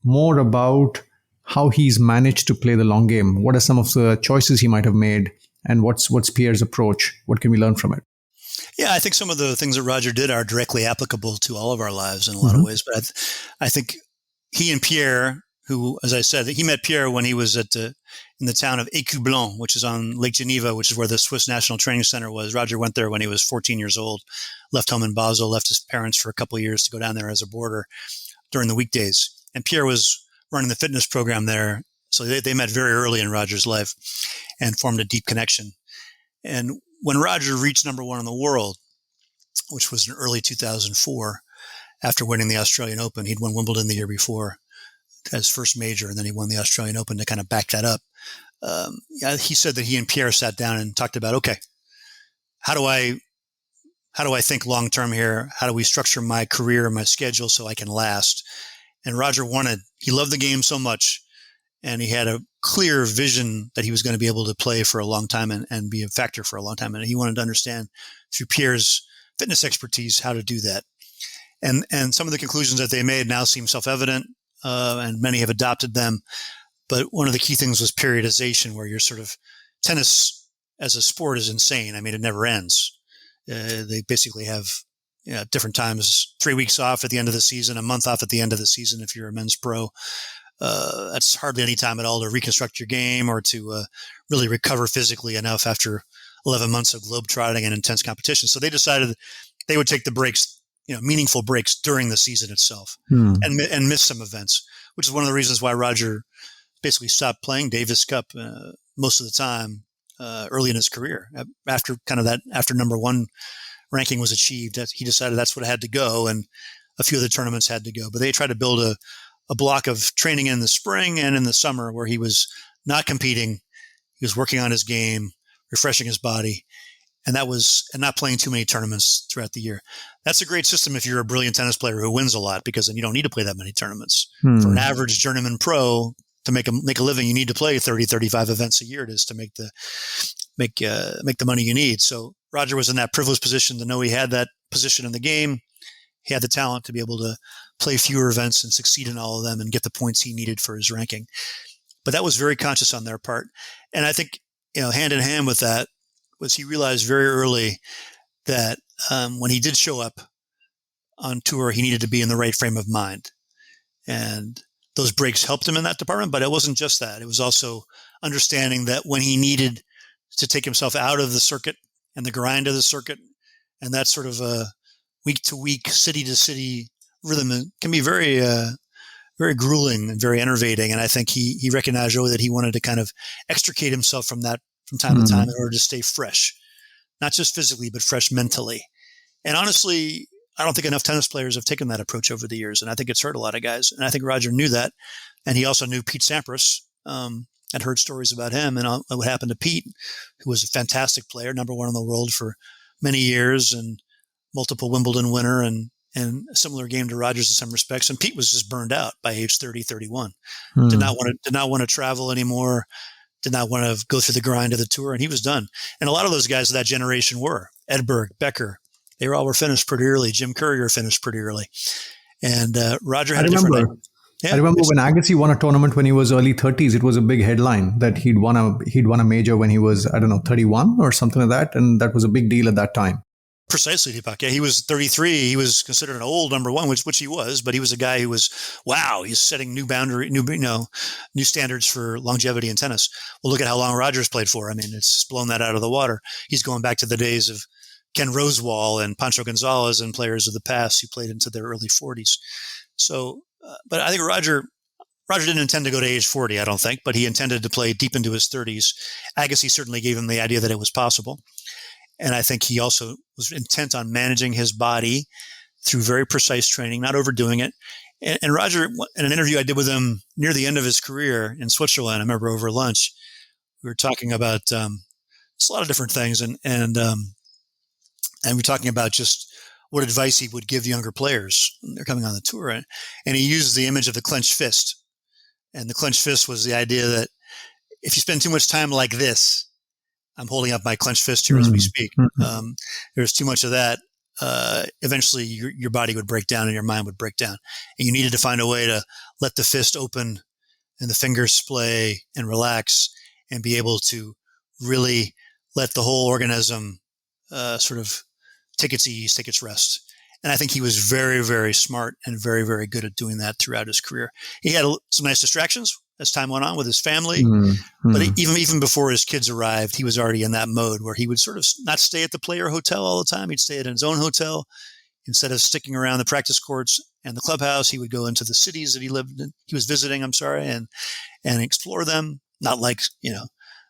more about how he's managed to play the long game? What are some of the choices he might have made? And what's Pierre's approach? What can we learn from it? Yeah, I think some of the things that Roger did are directly applicable to all of our lives in a lot of ways. But I think he and Pierre, who, as I said, he met Pierre when he was in the town of Écublens, which is on Lake Geneva, which is where the Swiss National Training Center was. Roger went there when he was 14 years old, left home in Basel, left his parents for a couple of years to go down there as a boarder during the weekdays. And Pierre was running the fitness program there. So they met very early in Roger's life and formed a deep connection. And when Roger reached number 1 in the world, which was in early 2004, after winning the Australian Open, he'd won Wimbledon the year before as first major, and then he won the Australian Open to kind of back that up. He said that he and Pierre sat down and talked about, okay, how do I think long term here? How do we structure my career and my schedule so I can last? And Roger he loved the game so much, and he had a clear vision that he was going to be able to play for a long time and be a factor for a long time. And he wanted to understand through Pierre's fitness expertise how to do that. And some of the conclusions that they made now seem self-evident, and many have adopted them. But one of the key things was periodization, where you're sort of tennis as a sport is insane. I mean, it never ends. They basically have different times, 3 weeks off at the end of the season, a month off at the end of the season if you're a men's pro. That's hardly any time at all to reconstruct your game or to really recover physically enough after 11 months of globetrotting and intense competition. So they decided they would take the breaks, meaningful breaks during the season itself and miss some events, which is one of the reasons why Roger basically stopped playing Davis Cup most of the time early in his career. After number one ranking was achieved, he decided that's what had to go, and a few of the tournaments had to go. But they tried to build a block of training in the spring and in the summer where he was not competing. He was working on his game, refreshing his body, and not playing too many tournaments throughout the year. That's a great system if you're a brilliant tennis player who wins a lot, because then you don't need to play that many tournaments. For an average journeyman pro to make a living, you need to play 30, 35 events a year to make the money you need. So Roger was in that privileged position to know he had that position in the game. He had the talent to be able to play fewer events and succeed in all of them and get the points he needed for his ranking. But that was very conscious on their part. And I think, hand in hand with that was he realized very early that when he did show up on tour, he needed to be in the right frame of mind. And those breaks helped him in that department, but it wasn't just that. It was also understanding that when he needed to take himself out of the circuit and the grind of the circuit, and that sort of a week-to-week, city-to-city rhythm can be very, very grueling and very enervating. And I think he recognized early that he wanted to kind of extricate himself from that from time to time in order to stay fresh, not just physically, but fresh mentally. And honestly, I don't think enough tennis players have taken that approach over the years. And I think it's hurt a lot of guys. And I think Roger knew that. And he also knew Pete Sampras. I'd heard stories about him and what happened to Pete, who was a fantastic player, number one in the world for many years and multiple Wimbledon winner and a similar game to Rogers in some respects. And Pete was just burned out by age 30, 31. Did not want to travel anymore. Did not want to go through the grind of the tour. And he was done. And a lot of those guys of that generation were Edberg, Becker. They all were finished pretty early. Jim Courier finished pretty early. And Roger had a different... Yeah, I remember when Agassi won a tournament when he was early 30s, it was a big headline that he'd won a major when he was, 31 or something like that. And that was a big deal at that time. Precisely, Deepak. Yeah, he was 33. He was considered an old number one, which he was, but he was a guy who was, he's setting new standards for longevity in tennis. Well, look at how long Rogers played for. I mean, it's blown that out of the water. He's going back to the days of Ken Rosewall and Pancho Gonzalez and players of the past who played into their early 40s. So, but I think Roger didn't intend to go to age 40, I don't think, but he intended to play deep into his 30s. Agassi certainly gave him the idea that it was possible. And I think he also was intent on managing his body through very precise training, not overdoing it. And Roger, in an interview I did with him near the end of his career in Switzerland, I remember over lunch, we were talking about a lot of different things. And we're talking about just what advice he would give younger players when they're coming on the tour. And he used the image of the clenched fist. And the clenched fist was the idea that if you spend too much time like this, I'm holding up my clenched fist here as we speak. There's too much of that. Eventually your body would break down and your mind would break down. And you needed to find a way to let the fist open and the fingers splay and relax and be able to really let the whole organism sort of take its ease, take its rest. And I think he was very, very smart and very, very good at doing that throughout his career. He had some nice distractions as time went on with his family. But even before his kids arrived, he was already in that mode where he would sort of not stay at the player hotel all the time. He'd stay at his own hotel. Instead of sticking around the practice courts and the clubhouse, he would go into the cities that he was visiting, and explore them. Not like,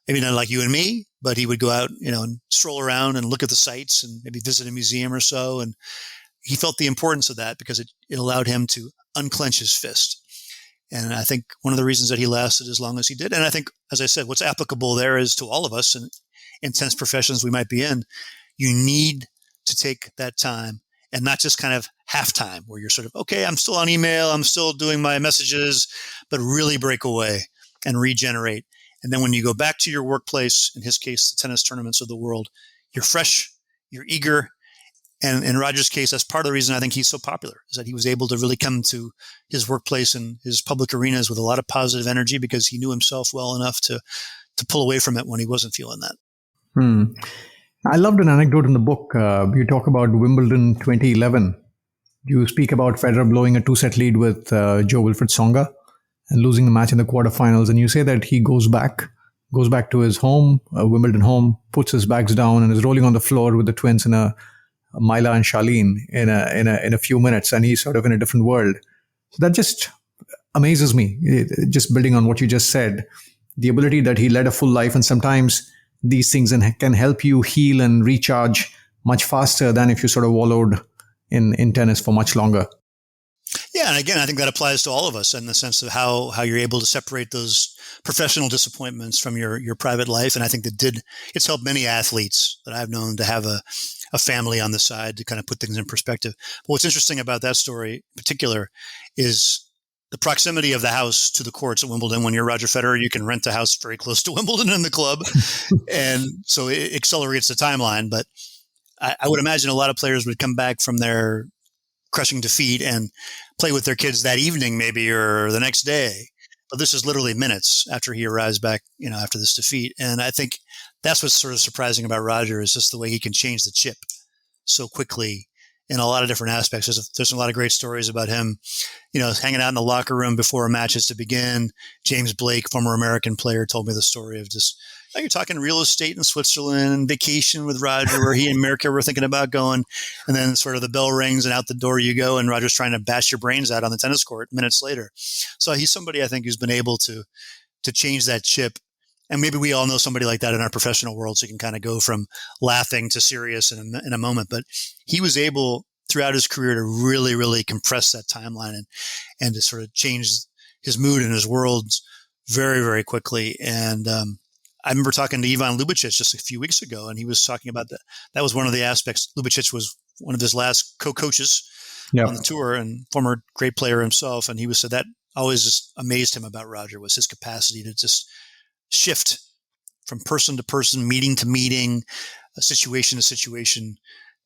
maybe not like you and me, but he would go out, and stroll around and look at the sights and maybe visit a museum or so. And he felt the importance of that because it allowed him to unclench his fist. And I think one of the reasons that he lasted as long as he did. And I think, as I said, what's applicable there is to all of us in intense professions we might be in. You need to take that time and not just kind of half time where you're sort of, okay, I'm still on email, I'm still doing my messages, but really break away and regenerate. And then when you go back to your workplace, in his case, the tennis tournaments of the world, you're fresh, you're eager. And in Roger's case, that's part of the reason I think he's so popular, is that he was able to really come to his workplace and his public arenas with a lot of positive energy because he knew himself well enough to pull away from it when he wasn't feeling that. I loved an anecdote in the book. You talk about Wimbledon 2011. You speak about Federer blowing a 2-set lead with Joe Wilfried Tsonga and losing the match in the quarterfinals. And you say that he goes back to his home, Wimbledon home, puts his bags down and is rolling on the floor with the twins in Mila and Charlene in a few minutes. And he's sort of in a different world. So that just amazes me. Just building on what you just said, the ability that he led a full life, and sometimes these things can help you heal and recharge much faster than if you sort of wallowed in tennis for much longer. Yeah, and again, I think that applies to all of us in the sense of how you're able to separate those professional disappointments from your private life. And I think it's helped many athletes that I've known to have a family on the side to kind of put things in perspective. But what's interesting about that story in particular is the proximity of the house to the courts at Wimbledon. When you're Roger Federer, you can rent a house very close to Wimbledon in the club. And so it accelerates the timeline. But I would imagine a lot of players would come back from their crushing defeat and play with their kids that evening maybe or the next day. But this is literally minutes after he arrives back, after this defeat. And I think that's what's sort of surprising about Roger is just the way he can change the chip so quickly in a lot of different aspects. There's a lot of great stories about him, hanging out in the locker room before matches to begin. James Blake, former American player, told me the story of just, you're talking real estate in Switzerland, vacation with Roger, where he and Mirka were thinking about going. And then sort of the bell rings and out the door you go, and Roger's trying to bash your brains out on the tennis court minutes later. So he's somebody I think who's been able to change that chip. And maybe we all know somebody like that in our professional world, so you can kind of go from laughing to serious in a moment. But he was able throughout his career to really, really compress that timeline and to sort of change his mood and his world very, very quickly. And I remember talking to Ivan Lubicic just a few weeks ago, and he was talking about that. That was one of the aspects. Lubicic was one of his last co-coaches on the tour and former great player himself. And he said that always just amazed him about Roger was his capacity to just shift from person to person, meeting to meeting, situation to situation,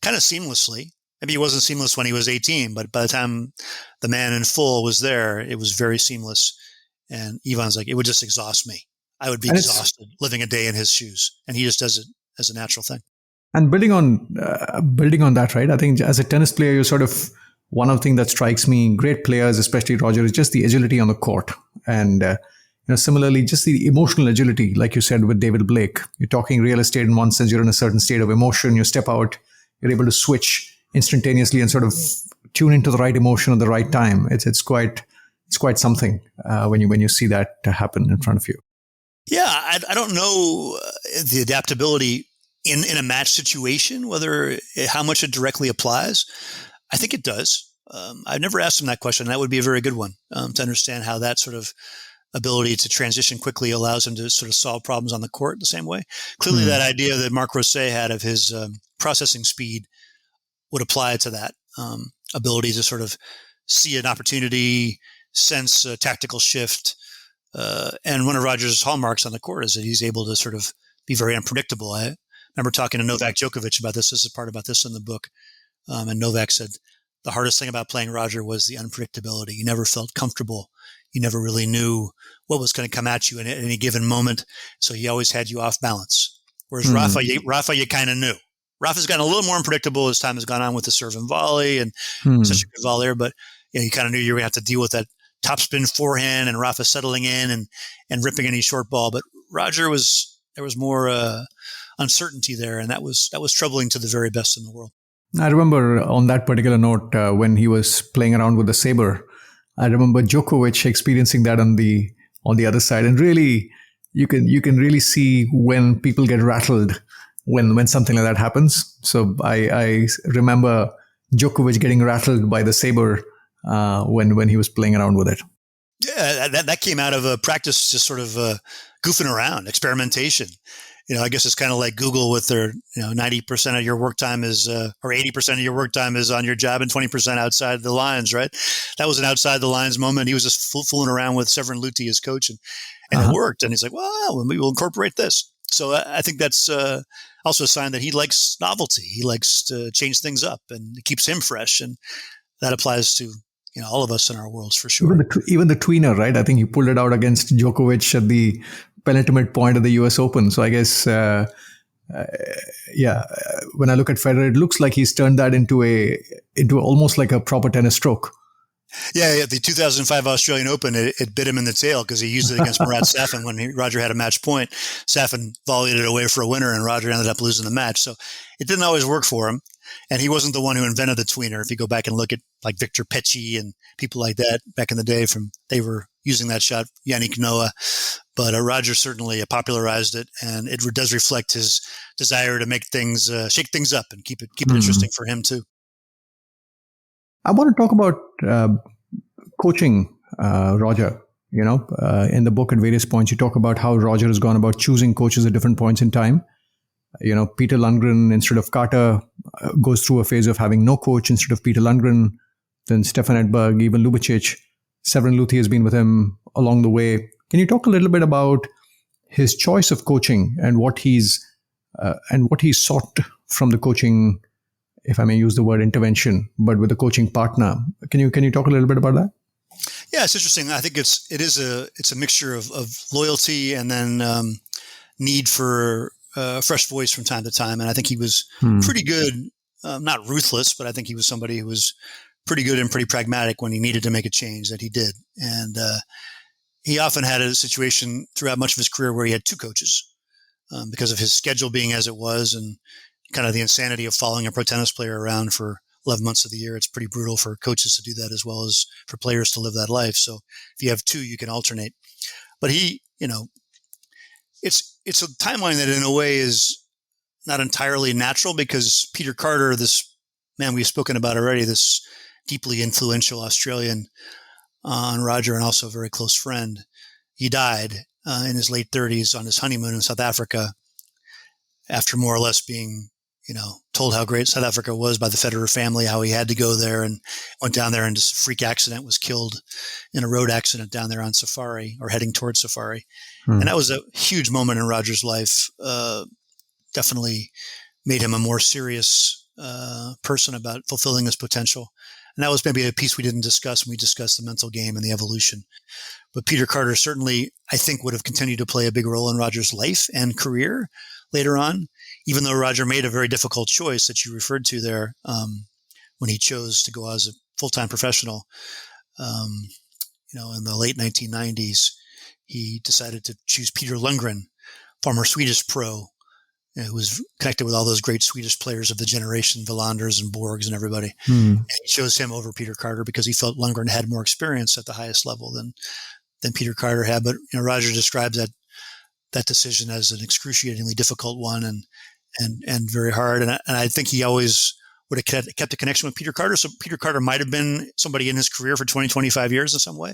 kind of seamlessly. Maybe it wasn't seamless when he was 18, but by the time the man in full was there, it was very seamless. And Ivan's like, it would just exhaust me. I would be exhausted living a day in his shoes. And he just does it as a natural thing. And building on that, right? I think as a tennis player, you're sort of one of the things that strikes me, great players, especially Roger, is just the agility on the court. And similarly, just the emotional agility, like you said with David Blake. You're talking real estate in one sense, you're in a certain state of emotion, you step out, you're able to switch instantaneously and sort of tune into the right emotion at the right time. It's quite something when you see that happen in front of you. Yeah, I don't know the adaptability in a match situation, how much it directly applies. I think it does. I've never asked him that question. That would be a very good one to understand how that sort of ability to transition quickly allows him to sort of solve problems on the court the same way. Clearly, that idea that Marc Rosset had of his processing speed would apply to that ability to sort of see an opportunity, sense a tactical shift. And one of Roger's hallmarks on the court is that he's able to sort of be very unpredictable. I remember talking to Novak Djokovic about this. This is part about this in the book. And Novak said the hardest thing about playing Roger was the unpredictability. You never felt comfortable. You never really knew what was going to come at you at any given moment. So he always had you off balance. Whereas Rafa, you kind of knew. Rafa's gotten a little more unpredictable as time has gone on with the serve and volley and such a good volleyer. But you kind of knew you were going to have to deal with that topspin forehand and Rafa settling in and ripping any short ball. But Roger there was more uncertainty there. And that was troubling to the very best in the world. I remember on that particular note, when he was playing around with the saber, I remember Djokovic experiencing that on the other side. And really, you can really see when people get rattled when something like that happens. So I remember Djokovic getting rattled by the saber when he was playing around with it. Yeah, that came out of a practice, just sort of goofing around, experimentation. I guess it's kind of like Google with their, 90% of your work time is, or 80% of your work time is on your job and 20% outside the lines, right? That was an outside the lines moment. He was just fooling around with Severin Luthi, his coach, and it worked. And he's like, well, maybe we'll incorporate this. So I think that's also a sign that he likes novelty. He likes to change things up, and it keeps him fresh. And that applies to all of us in our worlds for sure. Even the tweener, right? I think he pulled it out against Djokovic at the penultimate point of the US Open. So I guess when I look at Federer, it looks like he's turned that into almost like a proper tennis stroke. Yeah, the 2005 Australian Open, it bit him in the tail because he used it against Murat Safin when Roger had a match point. Safin volleyed it away for a winner, and Roger ended up losing the match. So it didn't always work for him. And he wasn't the one who invented the tweener. If you go back and look at like Victor Pecci and people like that back in the day, they were using that shot, Yannick Noah. But Roger certainly popularized it, and it does reflect his desire to make things, shake things up and keep it interesting for him too. I want to talk about coaching, Roger. In the book at various points, you talk about how Roger has gone about choosing coaches at different points in time. Peter Lundgren instead of Carter goes through a phase of having no coach instead of Peter Lundgren. Then Stefan Edberg, even Lubicic. Severin Luthi has been with him along the way. Can you talk a little bit about his choice of coaching and what he's sought from the coaching, if I may use the word intervention, but with a coaching partner? Can you talk a little bit about that? Yeah, it's interesting. I think it's a mixture of loyalty and then need for fresh voice from time to time. And I think he was pretty good, not ruthless, but I think he was somebody who was pretty good and pretty pragmatic when he needed to make a change, that he did. And he often had a situation throughout much of his career where he had two coaches because of his schedule being as it was and kind of the insanity of following a pro tennis player around for 11 months of the year. It's pretty brutal for coaches to do that as well as for players to live that life. So if you have two, you can alternate. But he, it's a timeline that in a way is not entirely natural because Peter Carter, this man we've spoken about already, this deeply influential Australian on Roger and also a very close friend, he died in his late 30s on his honeymoon in South Africa after more or less being, told how great South Africa was by the Federer family, how he had to go there, and went down there and just a freak accident, was killed in a road accident down there on safari or heading towards safari. And that was a huge moment in Roger's life. Definitely made him a more serious person about fulfilling his potential. And that was maybe a piece we didn't discuss when we discussed the mental game and the evolution. But Peter Carter certainly, I think, would have continued to play a big role in Roger's life and career later on, even though Roger made a very difficult choice that you referred to there when he chose to go as a full-time professional. In the late 1990s, he decided to choose Peter Lundgren, former Swedish pro, who was connected with all those great Swedish players of the generation, Wilanders and Borgs and everybody. And he chose him over Peter Carter because he felt Lundgren had more experience at the highest level than Peter Carter had. But Roger describes that decision as an excruciatingly difficult one and very hard. And I think he always would have kept a connection with Peter Carter. So Peter Carter might have been somebody in his career for 20, 25 years in some way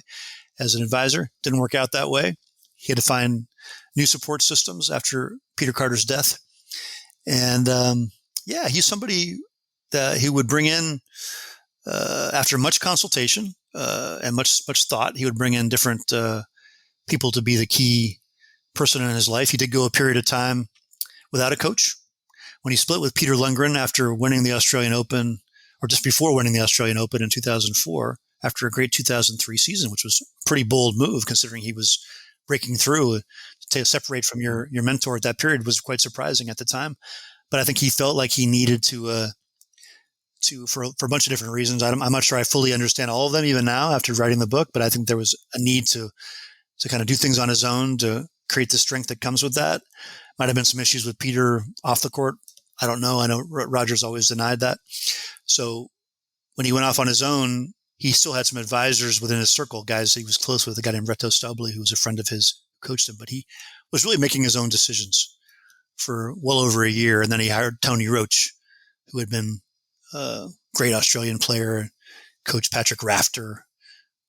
as an advisor. Didn't work out that way. He had to find new support systems after Peter Carter's death. And he's somebody that he would bring in after much consultation and much thought. He would bring in different people to be the key person in his life. He did go a period of time without a coach. When he split with Peter Lundgren after winning the Australian Open, or just before winning the Australian Open in 2004, after a great 2003 season, which was a pretty bold move considering he was breaking through, to separate from your mentor at that period was quite surprising at the time. But I think he felt like he needed to for a bunch of different reasons. I'm not sure I fully understand all of them even now after writing the book, but I think there was a need to kind of do things on his own to create the strength that comes with that. Might have been some issues with Peter off the court. I don't know. I know Roger's always denied that. So when he went off on his own, he still had some advisors within his circle, guys he was close with, a guy named Reto Stobli, who was a friend of his, who coached him, but he was really making his own decisions for well over a year. And then he hired Tony Roach, who had been a great Australian player, coached Patrick Rafter,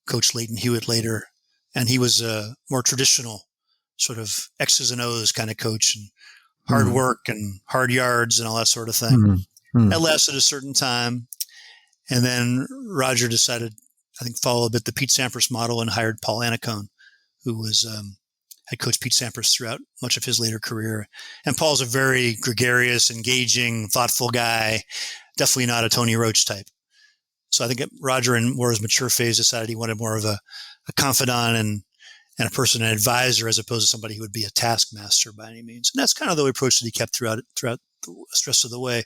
coached Leighton Hewitt later. And he was a more traditional sort of X's and O's kind of coach and hard work and hard yards and all that sort of thing. That lasted a certain time. And then Roger decided, I think, follow a bit the Pete Sampras model and hired Paul Annacone, who was had coached Pete Sampras throughout much of his later career. And Paul's a very gregarious, engaging, thoughtful guy, definitely not a Tony Roach type. So I think Roger, in more his mature phase, decided he wanted more of a confidant and a person, an advisor, as opposed to somebody who would be a taskmaster by any means. And that's kind of the approach that he kept throughout the rest of the way.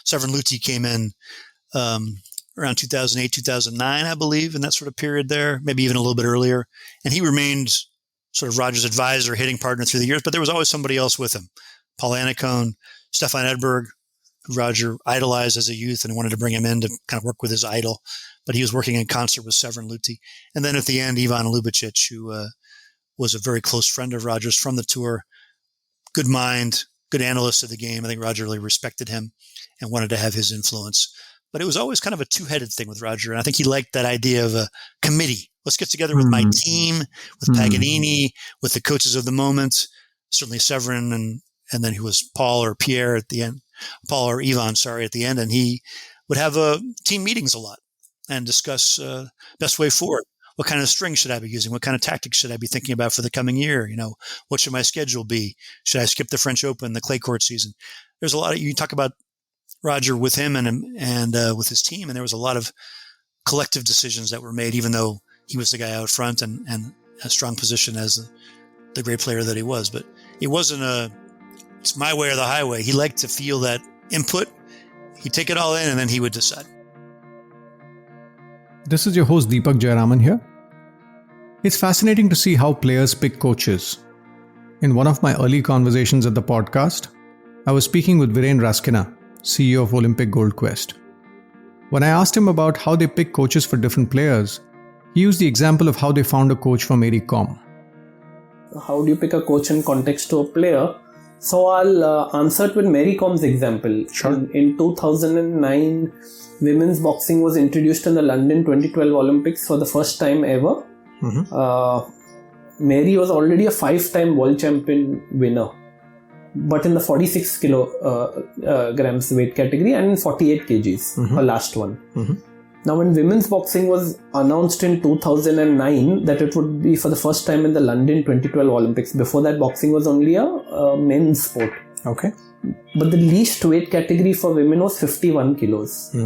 Severin Luthi came in around 2008, 2009, I believe, in that sort of period there, maybe even a little bit earlier. And he remained sort of Roger's advisor, hitting partner through the years, but there was always somebody else with him. Paul Annacone, Stefan Edberg, who Roger idolized as a youth and wanted to bring him in to kind of work with his idol. But he was working in concert with Severin Luthi. And then at the end, Ivan Lubicic, who was a very close friend of Roger's from the tour, good mind, good analyst of the game. I think Roger really respected him and wanted to have his influence. But it was always kind of a two-headed thing with Roger. And I think he liked that idea of a committee. Let's get together with my team, with Paganini, with the coaches of the moment, certainly Severin, and then who was Paul or Pierre at the end, Paul or Ivan, sorry, at the end. And he would have team meetings a lot and discuss best way forward. What kind of string should I be using? What kind of tactics should I be thinking about for the coming year? You know, what should my schedule be? Should I skip the French Open, the clay court season? There's a lot of, you talk about Roger with him and with his team, and there was a lot of collective decisions that were made, even though he was the guy out front and a strong position as the great player that he was. But it wasn't it's my way or the highway. He liked to feel that input. He'd take it all in and then he would decide. This is your host Deepak Jayaraman here. It's fascinating to see how players pick coaches. In one of my early conversations at the podcast, I was speaking with Viren Raskina, CEO of Olympic Gold Quest. When I asked him about how they pick coaches for different players, he used the example of how they found a coach for Mary Kom. How do you pick a coach in context to a player? So I'll answer it with Mary Kom's example. Sure. In 2009, women's boxing was introduced in the London 2012 Olympics for the first time ever. Mary was already a 5-time world champion winner, but in the 46 kilograms weight category and in 48 kgs, her last one. Now, when women's boxing was announced in 2009 that it would be for the first time in the London 2012 Olympics, before that boxing was only a men's sport. Okay. But the least weight category for women was 51 kilos.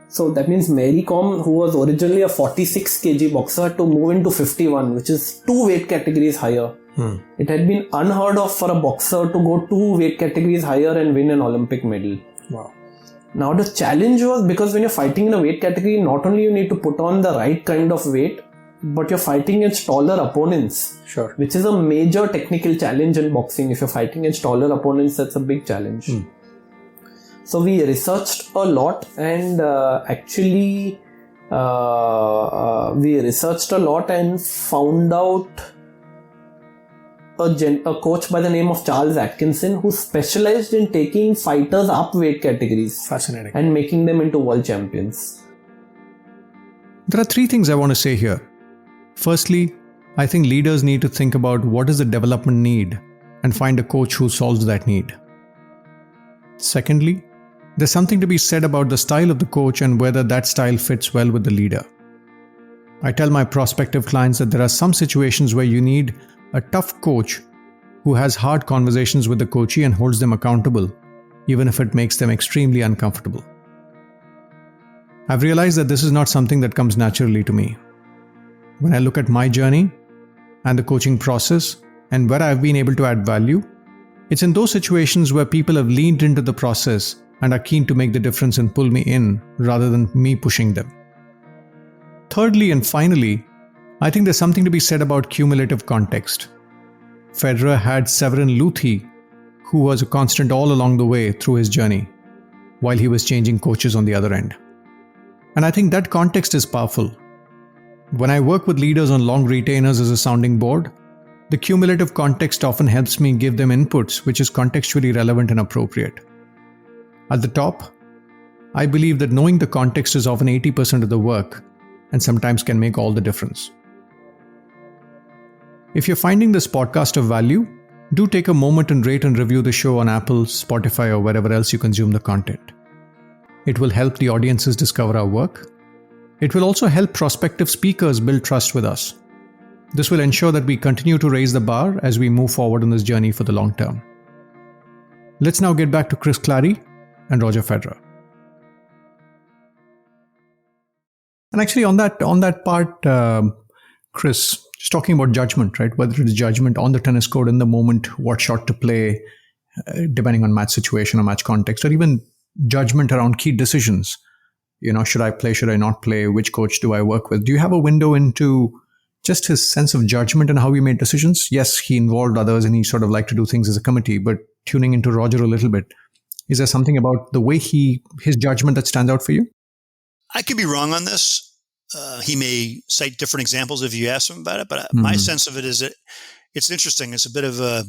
So that means Mary Kom, who was originally a 46 kg boxer, had to move into 51, which is 2 weight categories higher. It had been unheard of for a boxer to go 2 weight categories higher and win an Olympic medal. Wow. Now the challenge was, because when you're fighting in a weight category, not only you need to put on the right kind of weight, but you're fighting against taller opponents. Sure. Which is a major technical challenge in boxing. If you're fighting against taller opponents, that's a big challenge. So we researched a lot and found out a coach by the name of Charles Atkinson, who specialized in taking fighters up weight categories. Fascinating. And making them into world champions. There are 3 things I want to say here. Firstly, I think leaders need to think about what is the development need and find a coach who solves that need. Secondly, there's something to be said about the style of the coach and whether that style fits well with the leader. I tell my prospective clients that there are some situations where you need a tough coach who has hard conversations with the coachee and holds them accountable, even if it makes them extremely uncomfortable. I've realized that this is not something that comes naturally to me. When I look at my journey and the coaching process and where I've been able to add value, it's in those situations where people have leaned into the process and are keen to make the difference and pull me in rather than me pushing them. Thirdly and finally, I think there's something to be said about cumulative context. Federer had Severin Luthi, who was a constant all along the way through his journey, while he was changing coaches on the other end. And I think that context is powerful. When I work with leaders on long retainers as a sounding board, the cumulative context often helps me give them inputs which is contextually relevant and appropriate. At the top, I believe that knowing the context is often 80% of the work and sometimes can make all the difference. If you're finding this podcast of value, do take a moment and rate and review the show on Apple, Spotify, or wherever else you consume the content. It will help the audiences discover our work. It will also help prospective speakers build trust with us. This will ensure that we continue to raise the bar as we move forward on this journey for the long term. Let's now get back to Chris Clarey and Roger Federer. And actually on that part, Chris, just talking about judgment, right? Whether it's judgment on the tennis court in the moment, what shot to play, depending on match situation or match context, or even judgment around key decisions. Should I play? Should I not play? Which coach do I work with? Do you have a window into just his sense of judgment and how he made decisions? Yes, he involved others and he sort of liked to do things as a committee, but tuning into Roger a little bit, is there something about the way his judgment that stands out for you? I could be wrong on this. He may cite different examples if you ask him about it, but my sense of it is that it's interesting. It's a bit of a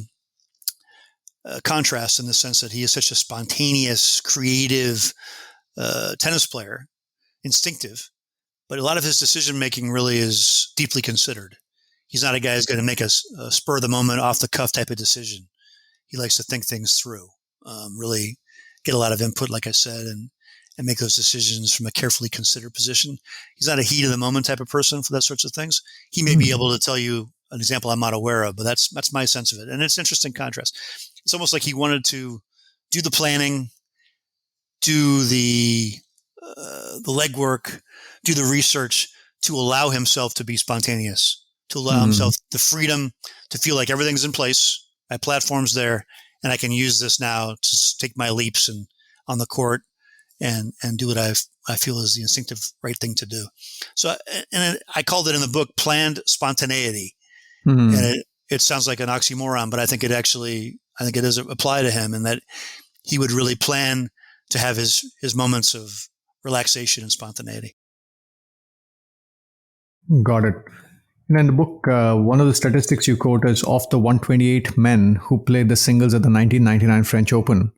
contrast in the sense that he is such a spontaneous, creative tennis player, instinctive, but a lot of his decision-making really is deeply considered. He's not a guy who's going to make a spur-of-the-moment, off-the-cuff type of decision. He likes to think things through, really get a lot of input, like I said, and make those decisions from a carefully considered position. He's not a heat-of-the-moment type of person for that sorts of things. He may be able to tell you an example I'm not aware of, but that's my sense of it. And it's an interesting contrast. It's almost like he wanted to do the planning, do the legwork, do the research to allow himself to be spontaneous, to allow himself the freedom to feel like everything's in place, my platform's there, and I can use this now to take my leaps on the court and do what I feel is the instinctive right thing to do. So, and I called it in the book planned spontaneity. And it sounds like an oxymoron, but I think it does apply to him, and that he would really plan to have his moments of relaxation and spontaneity. Got it. And in the book, one of the statistics you quote is of the 128 men who played the singles at the 1999 French Open,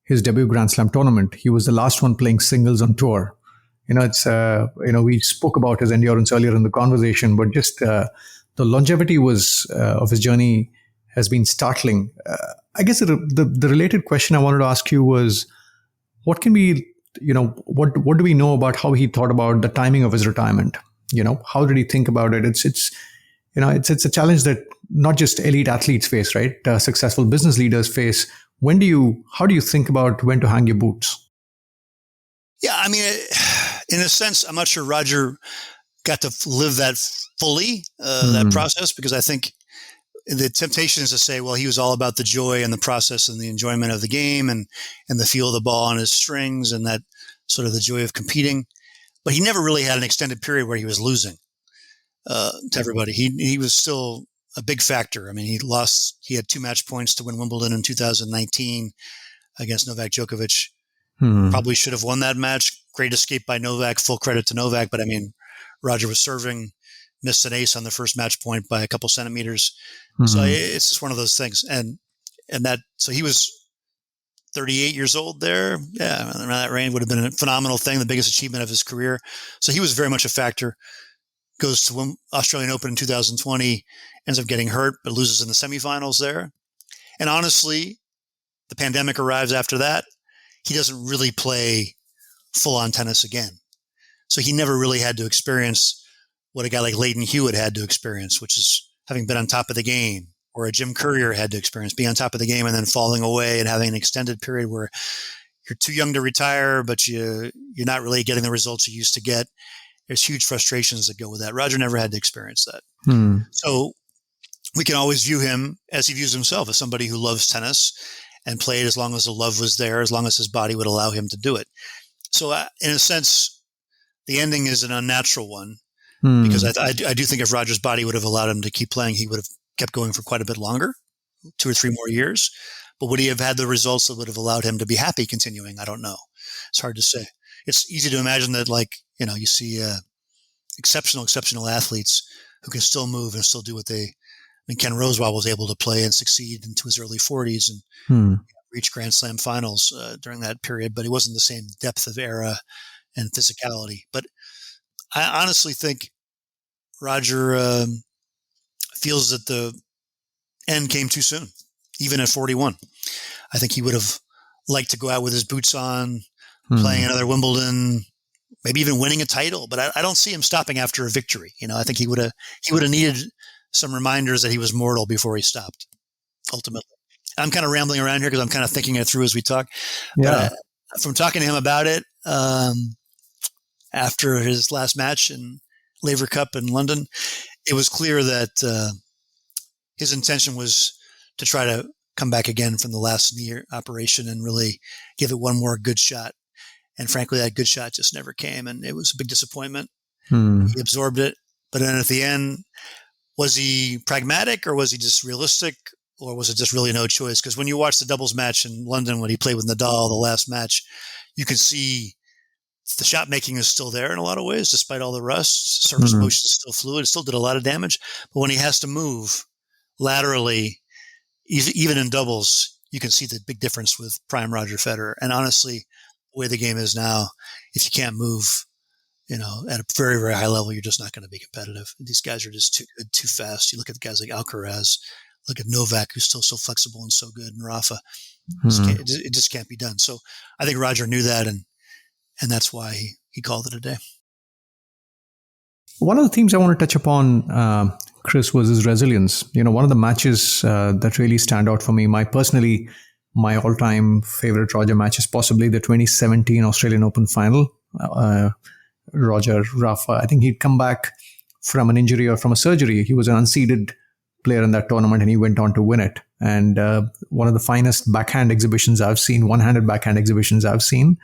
his debut Grand Slam tournament, he was the last one playing singles on tour. We spoke about his endurance earlier in the conversation, but just the longevity of his journey has been startling. I guess the related question I wanted to ask you was, what can we, what do we know about how he thought about the timing of his retirement? How did he think about it? It's a challenge that not just elite athletes face, right? Successful business leaders face. How do you think about when to hang your boots? Yeah, I mean, in a sense, I'm not sure Roger got to live that fully, that process, because I think the temptation is to say, well, he was all about the joy and the process and the enjoyment of the game and the feel of the ball on his strings and that sort of the joy of competing. But he never really had an extended period where he was losing to everybody. He was still a big factor. I mean, he had 2 match points to win Wimbledon in 2019 against Novak Djokovic. Probably should have won that match. Great escape by Novak. Full credit to Novak. But I mean, Roger was serving, missed an ace on the first match point by a couple centimeters. So it's just one of those things. So he was 38 years old there. Yeah, around that range would have been a phenomenal thing, the biggest achievement of his career. So he was very much a factor. Goes to Australian Open in 2020, ends up getting hurt, but loses in the semifinals there. And honestly, the pandemic arrives after that. He doesn't really play full-on tennis again. So he never really had to experience what a guy like Leighton Hewitt had to experience, which is having been on top of the game, or a Jim Courier had to experience, being on top of the game and then falling away and having an extended period where you're too young to retire, but you're not really getting the results you used to get. There's huge frustrations that go with that. Roger never had to experience that. So we can always view him as he views himself, as somebody who loves tennis and played as long as the love was there, as long as his body would allow him to do it. So in a sense, the ending is an unnatural one, because I do think if Roger's body would have allowed him to keep playing, he would have kept going for quite a bit longer, 2 or 3 more years. But would he have had the results that would have allowed him to be happy continuing? I don't know. It's hard to say. It's easy to imagine that, you see exceptional athletes who can still move and still do what they. I mean, Ken Rosewall was able to play and succeed into his early 40s and reach Grand Slam finals during that period, but he wasn't the same depth of era and physicality. But I honestly think Roger feels that the end came too soon, even at 41. I think he would have liked to go out with his boots on, playing another Wimbledon, maybe even winning a title. But I don't see him stopping after a victory. I think he would have needed some reminders that he was mortal before he stopped, ultimately. I'm kind of rambling around here because I'm kind of thinking it through as we talk. Yeah. But from talking to him about it after his last match in Laver Cup in London, it was clear that his intention was to try to come back again from the last knee operation and really give it one more good shot. And frankly, that good shot just never came, and it was a big disappointment. He absorbed it. But then at the end, was he pragmatic or was he just realistic, or was it just really no choice? Because when you watch the doubles match in London when he played with Nadal, the last match, you can see the shot making is still there in a lot of ways, despite all the rust. Surface motion is still fluid. It still did a lot of damage. But when he has to move laterally, even in doubles, you can see the big difference with prime Roger Federer. And honestly, the way the game is now, if you can't move, at a very, very high level, you're just not going to be competitive. These guys are just too good, too fast. You look at the guys like Alcaraz, look at Novak, who's still so flexible and so good, and Rafa. It just can't be done. So I think Roger knew that, and that's why he called it a day. One of the themes I want to touch upon, Chris, was his resilience. One of the matches that really stand out for me, my all-time favorite Roger match is possibly the 2017 Australian Open final. Roger, Rafa, I think he'd come back from an injury or from a surgery. He was an unseeded player in that tournament, and he went on to win it. And one of the finest backhand exhibitions I've seen, one-handed backhand exhibitions I've seen.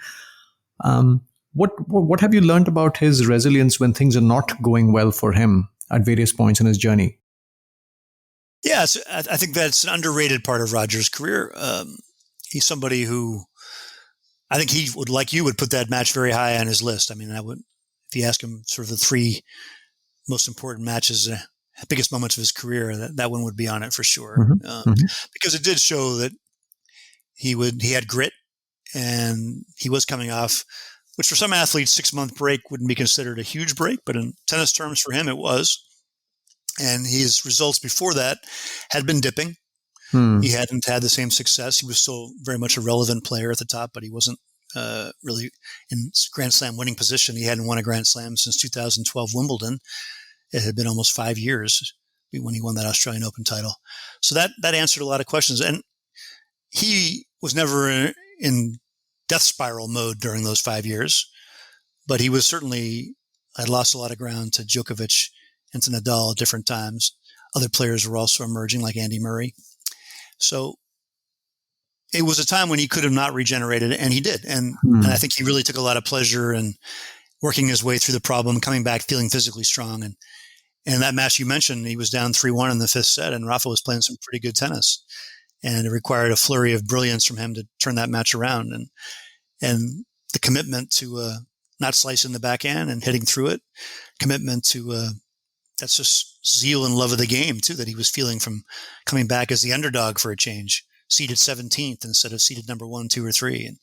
What have you learned about his resilience when things are not going well for him at various points in his journey? Yes, I think that's an underrated part of Roger's career. He's somebody who I think he would, like you, would put that match very high on his list. I mean, if you ask him sort of the three most important matches, biggest moments of his career, that one would be on it for sure. Because it did show that he had grit, and he was coming off, which for some athletes, 6-month break wouldn't be considered a huge break, but in tennis terms for him, it was. And his results before that had been dipping. He hadn't had the same success. He was still very much a relevant player at the top, but he wasn't really in Grand Slam winning position. He hadn't won a Grand Slam since 2012 Wimbledon. It had been almost 5 years when he won that Australian Open title. So that answered a lot of questions. And he was never in death spiral mode during those 5 years, but he was certainly had lost a lot of ground to Djokovic and to Nadal at different times. Other players were also emerging, like Andy Murray. So it was a time when he could have not regenerated, and he did. And I think he really took a lot of pleasure in working his way through the problem, coming back, feeling physically strong. And that match you mentioned, he was down 3-1 in the fifth set, and Rafa was playing some pretty good tennis. And it required a flurry of brilliance from him to turn that match around. And the commitment to not slicing the backhand and hitting through it, commitment to that's just zeal and love of the game, too, that he was feeling from coming back as the underdog for a change, seeded 17th instead of seeded number 1, 2, or 3. And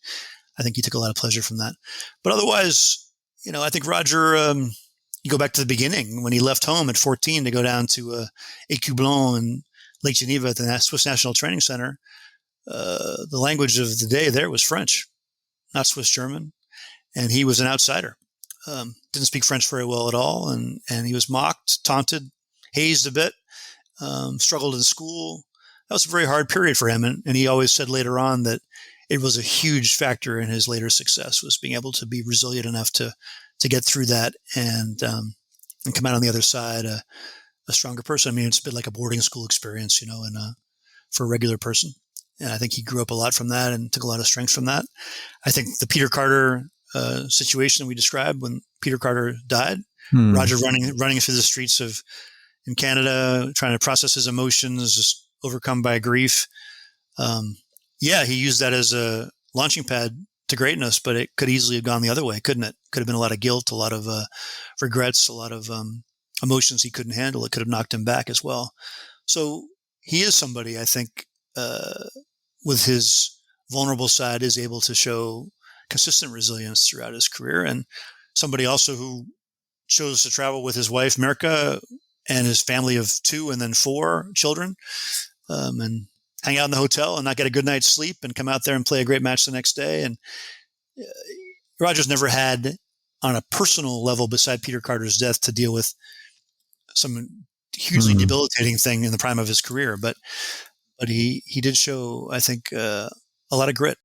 I think he took a lot of pleasure from that. But otherwise, I think Roger, you go back to the beginning when he left home at 14 to go down to Écublon in Lake Geneva at the Swiss National Training Center. The language of the day there was French, not Swiss German. And he was an outsider. Didn't speak French very well at all. And he was mocked, taunted, hazed a bit, struggled in school. That was a very hard period for him. And he always said later on that it was a huge factor in his later success, was being able to be resilient enough to get through that and come out on the other side a stronger person. I mean, it's a bit like a boarding school experience, for a regular person. And I think he grew up a lot from that and took a lot of strength from that. I think the Peter Carter situation we described when Peter Carter died, Roger running through the streets in Canada, trying to process his emotions, just overcome by grief. He used that as a launching pad to greatness, but it could easily have gone the other way, couldn't it? Could have been a lot of guilt, a lot of regrets, a lot of emotions he couldn't handle. It could have knocked him back as well. So he is somebody, I think, with his vulnerable side, is able to show consistent resilience throughout his career, and somebody also who chose to travel with his wife, Mirka, and his family of 2 and then 4 children, and hang out in the hotel and not get a good night's sleep and come out there and play a great match the next day. And Roger's never had, on a personal level, beside Peter Carter's death, to deal with some hugely debilitating thing in the prime of his career. But he did show, I think, a lot of grit.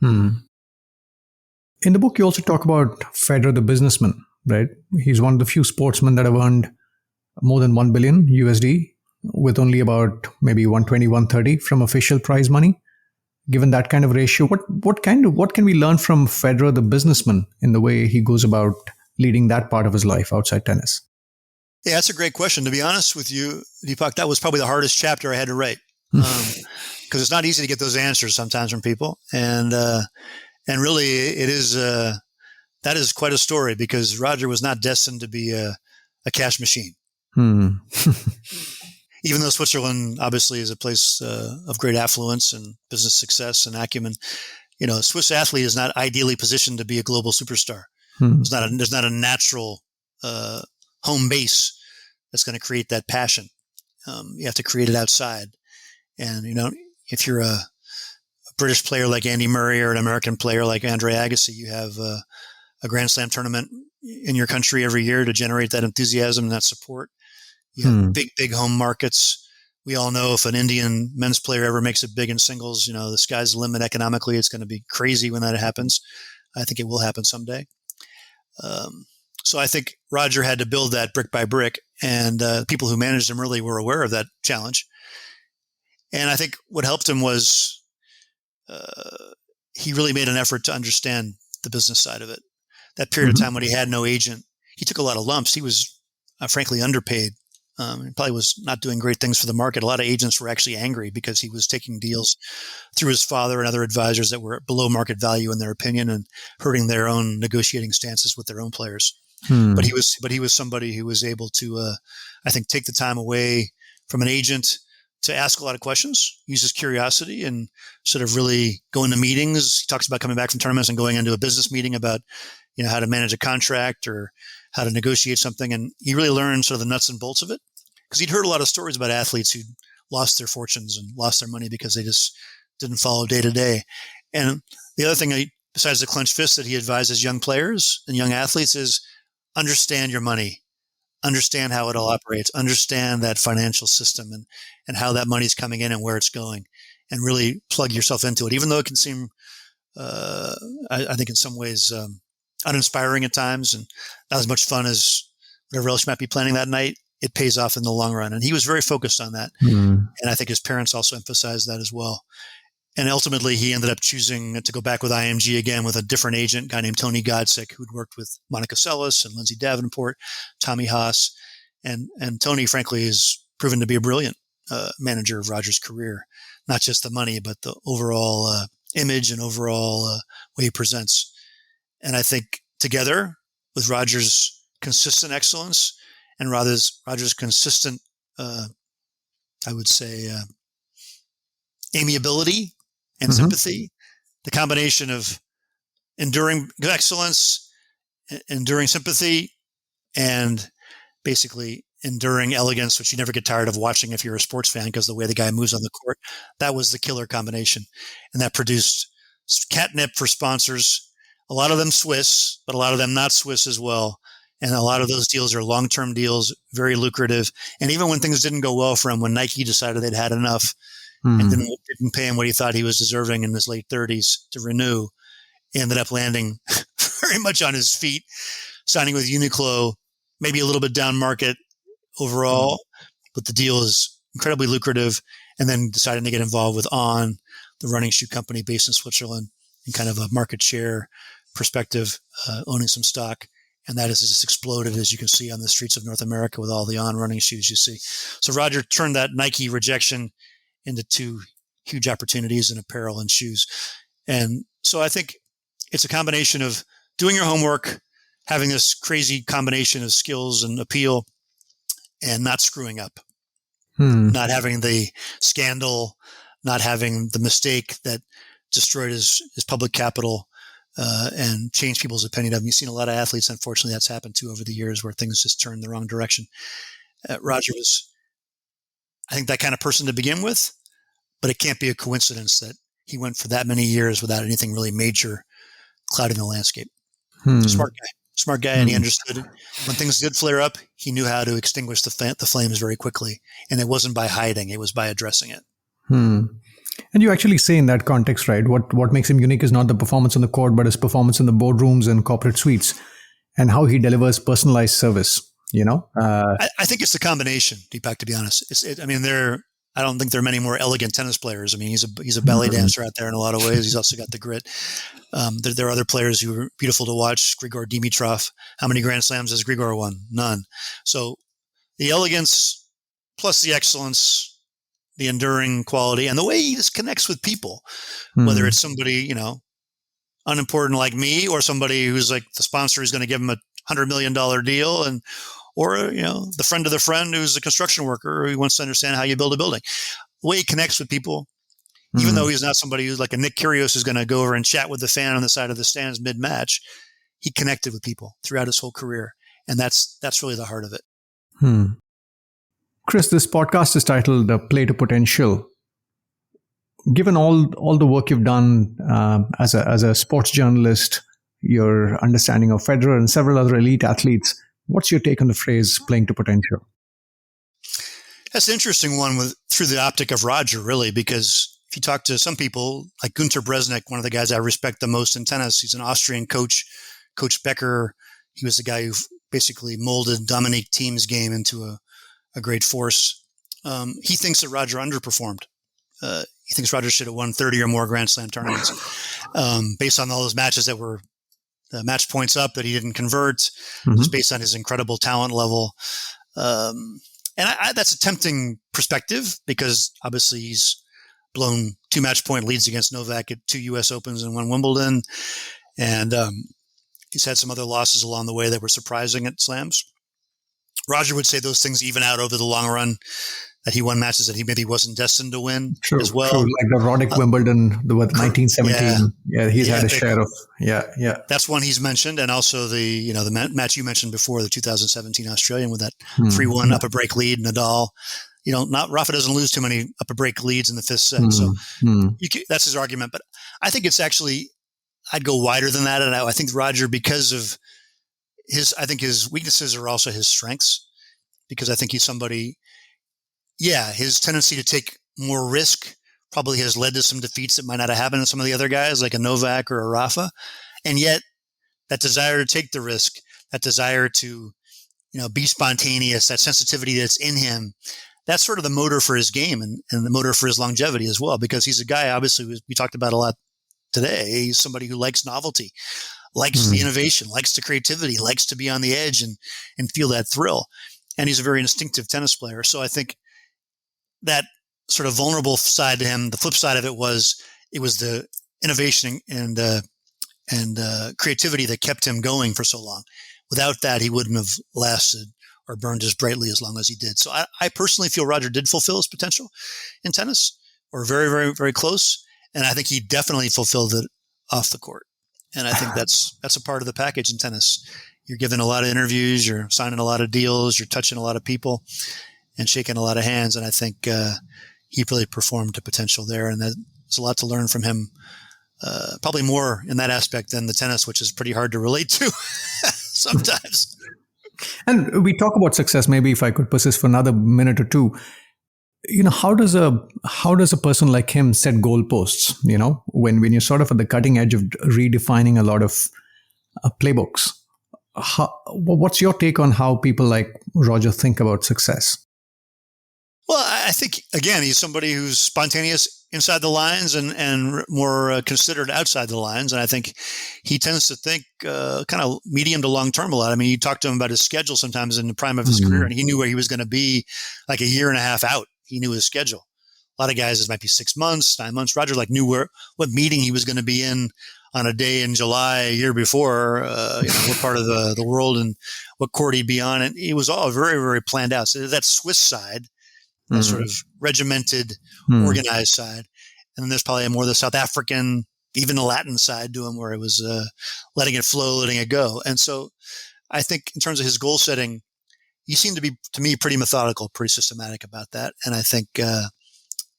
In the book, you also talk about Federer, the businessman, right? He's one of the few sportsmen that have earned more than 1 billion USD, with only about maybe 120, 130 from official prize money. Given that kind of ratio, what can we learn from Federer, the businessman, in the way he goes about leading that part of his life outside tennis? Yeah, that's a great question. To be honest with you, Deepak, that was probably the hardest chapter I had to write, because it's not easy to get those answers sometimes from people, and really it is that is quite a story, because Roger was not destined to be a cash machine. Even though Switzerland obviously is a place of great affluence and business success and acumen, a Swiss athlete is not ideally positioned to be a global superstar. There's not a natural home base that's going to create that passion. You have to create it outside. And, if you're a British player like Andy Murray or an American player like Andre Agassi, you have a Grand Slam tournament in your country every year to generate that enthusiasm and that support. You have big home markets. We all know if an Indian men's player ever makes it big in singles, the sky's the limit economically. It's going to be crazy when that happens. I think it will happen someday. So I think Roger had to build that brick by brick, and people who managed him really were aware of that challenge. And I think what helped him was he really made an effort to understand the business side of it. That period of time when he had no agent, he took a lot of lumps. He was frankly underpaid. He probably was not doing great things for the market. A lot of agents were actually angry because he was taking deals through his father and other advisors that were below market value in their opinion and hurting their own negotiating stances with their own players. But he was somebody who was able to, I think, take the time away from an agent to ask a lot of questions, use his curiosity, and sort of really go into meetings. He talks about coming back from tournaments and going into a business meeting about, how to manage a contract or how to negotiate something. And he really learned sort of the nuts and bolts of it, because he'd heard a lot of stories about athletes who lost their fortunes and lost their money because they just didn't follow day to day. And the other thing, besides the clenched fist that he advises young players and young athletes, is understand your money, understand how it all operates, understand that financial system and how that money's coming in and where it's going, and really plug yourself into it. Even though it can seem, I think in some ways, uninspiring at times and not as much fun as whatever else you might be planning that night, it pays off in the long run. And he was very focused on that. And I think his parents also emphasized that as well. And ultimately, he ended up choosing to go back with IMG again with a different agent, a guy named Tony Godsick, who'd worked with Monica Seles and Lindsay Davenport, Tommy Haas. And Tony, frankly, has proven to be a brilliant manager of Roger's career, not just the money, but the overall image and overall way he presents. And I think together with Roger's consistent excellence and Roger's consistent, I would say, amiability and sympathy, the combination of enduring excellence, enduring sympathy, and basically enduring elegance, which you never get tired of watching if you're a sports fan, because the way the guy moves on the court, that was the killer combination. And that produced catnip for sponsors, a lot of them Swiss, but a lot of them not Swiss as well. And a lot of those deals are long-term deals, very lucrative. And even when things didn't go well for him, when Nike decided they'd had enough and didn't pay him what he thought he was deserving in his late 30s to renew, he ended up landing very much on his feet, signing with Uniqlo, maybe a little bit down market overall, but the deal is incredibly lucrative. And then deciding to get involved with On, the running shoe company based in Switzerland, in kind of a market share perspective, owning some stock. And that has just exploded, as you can see on the streets of North America with all the On running shoes you see. So Roger turned that Nike rejection into two huge opportunities in apparel and shoes. And so I think it's a combination of doing your homework, having this crazy combination of skills and appeal, and not screwing up, not having the scandal, not having the mistake that destroyed his public capital, and change people's opinion of him. You've seen a lot of athletes, unfortunately, that's happened to over the years, where things just turn the wrong direction. Roger was, I think, that kind of person to begin with, but it can't be a coincidence that he went for that many years without anything really major clouding the landscape. Smart guy, and he understood it. When things did flare up, he knew how to extinguish the flames very quickly. And it wasn't by hiding, it was by addressing it. And you actually say in that context, right, what makes him unique is not the performance on the court, but his performance in the boardrooms and corporate suites, and how he delivers personalized service. I think it's the combination, Deepak, to be honest. I don't think there are many more elegant tennis players. I mean, he's a belly dancer out there in a lot of ways. He's also got the grit. There are other players who are beautiful to watch. Grigor Dimitrov. How many Grand Slams has Grigor won? None. So the elegance plus the excellence, the enduring quality, and the way he just connects with people, whether it's somebody, unimportant like me, or somebody who's like the sponsor who's going to give him $100 million deal, or the friend of the friend who's a construction worker who wants to understand how you build a building. The way he connects with people, even though he's not somebody who's like a Nick Kyrgios who's going to go over and chat with the fan on the side of the stands mid-match, he connected with people throughout his whole career, and that's really the heart of it. Chris, this podcast is titled Play to Potential. Given all the work you've done as a sports journalist, your understanding of Federer and several other elite athletes, what's your take on the phrase playing to potential? That's an interesting one through the optic of Roger, really, because if you talk to some people like Gunter Bresnik, one of the guys I respect the most in tennis, he's an Austrian coach, Coach Becker. He was the guy who basically molded Dominique Thiem's game into a great force. He thinks that Roger underperformed. He thinks Roger should have won 30 or more Grand Slam tournaments based on all those matches that were match points up that he didn't convert. It was based on his incredible talent level. And that's a tempting perspective because obviously he's blown 2 match point leads against Novak at 2 U.S. Opens and 1 Wimbledon. And he's had some other losses along the way that were surprising at slams. Roger would say those things even out over the long run, that he won matches that he maybe wasn't destined to win as well. True. Like the Roddick Wimbledon, the 1917. Yeah, he's had a share of. Yeah. That's one he's mentioned, and also the match you mentioned before, the 2017 Australian with that 3-1 up a break lead, Nadal. Rafa doesn't lose too many up a break leads in the 5th set, so that's his argument. But I think it's actually, I'd go wider than that, and I think Roger, because of his weaknesses are also his strengths, because I think he's somebody. Yeah, his tendency to take more risk probably has led to some defeats that might not have happened to some of the other guys, like a Novak or a Rafa. And yet, that desire to take the risk, that desire to, be spontaneous, that sensitivity that's in him, that's sort of the motor for his game and the motor for his longevity as well. Because he's a guy, obviously, we talked about a lot today. He's somebody who likes novelty, likes the innovation, likes the creativity, likes to be on the edge and feel that thrill. And he's a very instinctive tennis player. So I think that sort of vulnerable side to him, the flip side of it was the innovation and creativity that kept him going for so long. Without that, he wouldn't have lasted or burned as brightly as long as he did. So I personally feel Roger did fulfill his potential in tennis, or very, very, very close. And I think he definitely fulfilled it off the court. And I think that's a part of the package in tennis. You're giving a lot of interviews, you're signing a lot of deals, you're touching a lot of people and shaking a lot of hands. And I think he really performed to potential there. And there's a lot to learn from him, probably more in that aspect than the tennis, which is pretty hard to relate to sometimes. And we talk about success. Maybe if I could persist for another minute or two, how does a person like him set goalposts, when you're sort of at the cutting edge of redefining a lot of playbooks? What's your take on how people like Roger think about success? Well, I think, again, he's somebody who's spontaneous inside the lines and more considered outside the lines. And I think he tends to think kind of medium to long term a lot. I mean, you talk to him about his schedule sometimes in the prime of his career, and he knew where he was going to be like a year and a half out. He knew his schedule. A lot of guys, it might be 6 months, 9 months. Roger knew what meeting he was going to be in on a day in July a year before, what part of the world and what court he'd be on. And it was all very, very planned out. So that Swiss side, that sort of regimented, organized side. And then there's probably more of the South African, even the Latin side to him, where it was letting it flow, letting it go. And so I think in terms of his goal setting, he seemed to be, to me, pretty methodical, pretty systematic about that. And I think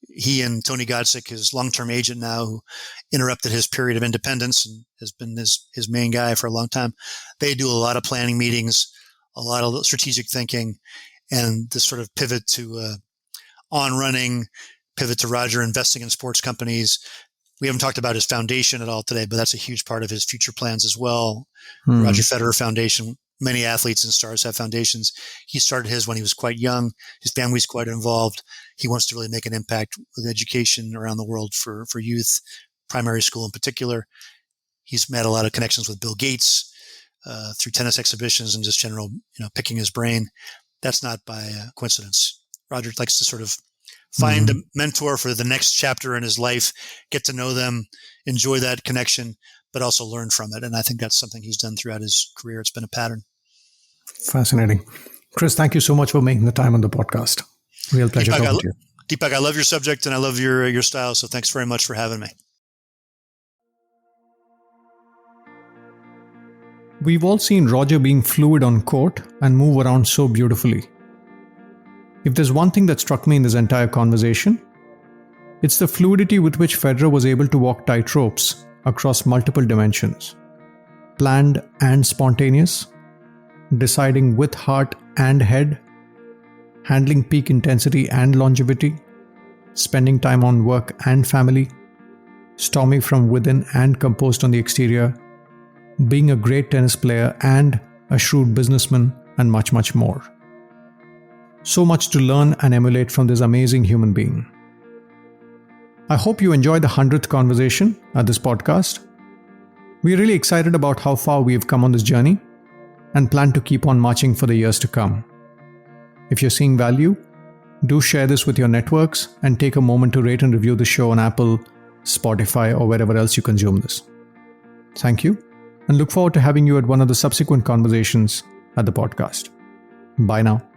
he and Tony Godsick, his long-term agent now, who interrupted his period of independence and has been his main guy for a long time, they do a lot of planning meetings, a lot of strategic thinking, and this sort of pivot to on-running, pivot to Roger investing in sports companies. We haven't talked about his foundation at all today, but that's a huge part of his future plans as well. Roger Federer Foundation, many athletes and stars have foundations. He started his when he was quite young. His family's quite involved. He wants to really make an impact with education around the world for youth, primary school in particular. He's made a lot of connections with Bill Gates through tennis exhibitions and just general, picking his brain. That's not by coincidence. Roger likes to sort of find a mentor for the next chapter in his life, get to know them, enjoy that connection, but also learn from it. And I think that's something he's done throughout his career. It's been a pattern. Fascinating. Chris, thank you so much for making the time on the podcast. Real pleasure talking to you. Deepak, I love your subject and I love your style. So thanks very much for having me. We've all seen Roger being fluid on court and move around so beautifully. If there's one thing that struck me in this entire conversation, it's the fluidity with which Federer was able to walk tightropes across multiple dimensions. Planned and spontaneous, deciding with heart and head, handling peak intensity and longevity, spending time on work and family, stormy from within and composed on the exterior, being a great tennis player and a shrewd businessman, and much, much more. So much to learn and emulate from this amazing human being. I hope you enjoyed the 100th conversation at this podcast. We're really excited about how far we've come on this journey and plan to keep on marching for the years to come. If you're seeing value, do share this with your networks and take a moment to rate and review the show on Apple, Spotify, or wherever else you consume this. Thank you, and look forward to having you at one of the subsequent conversations at the podcast. Bye now.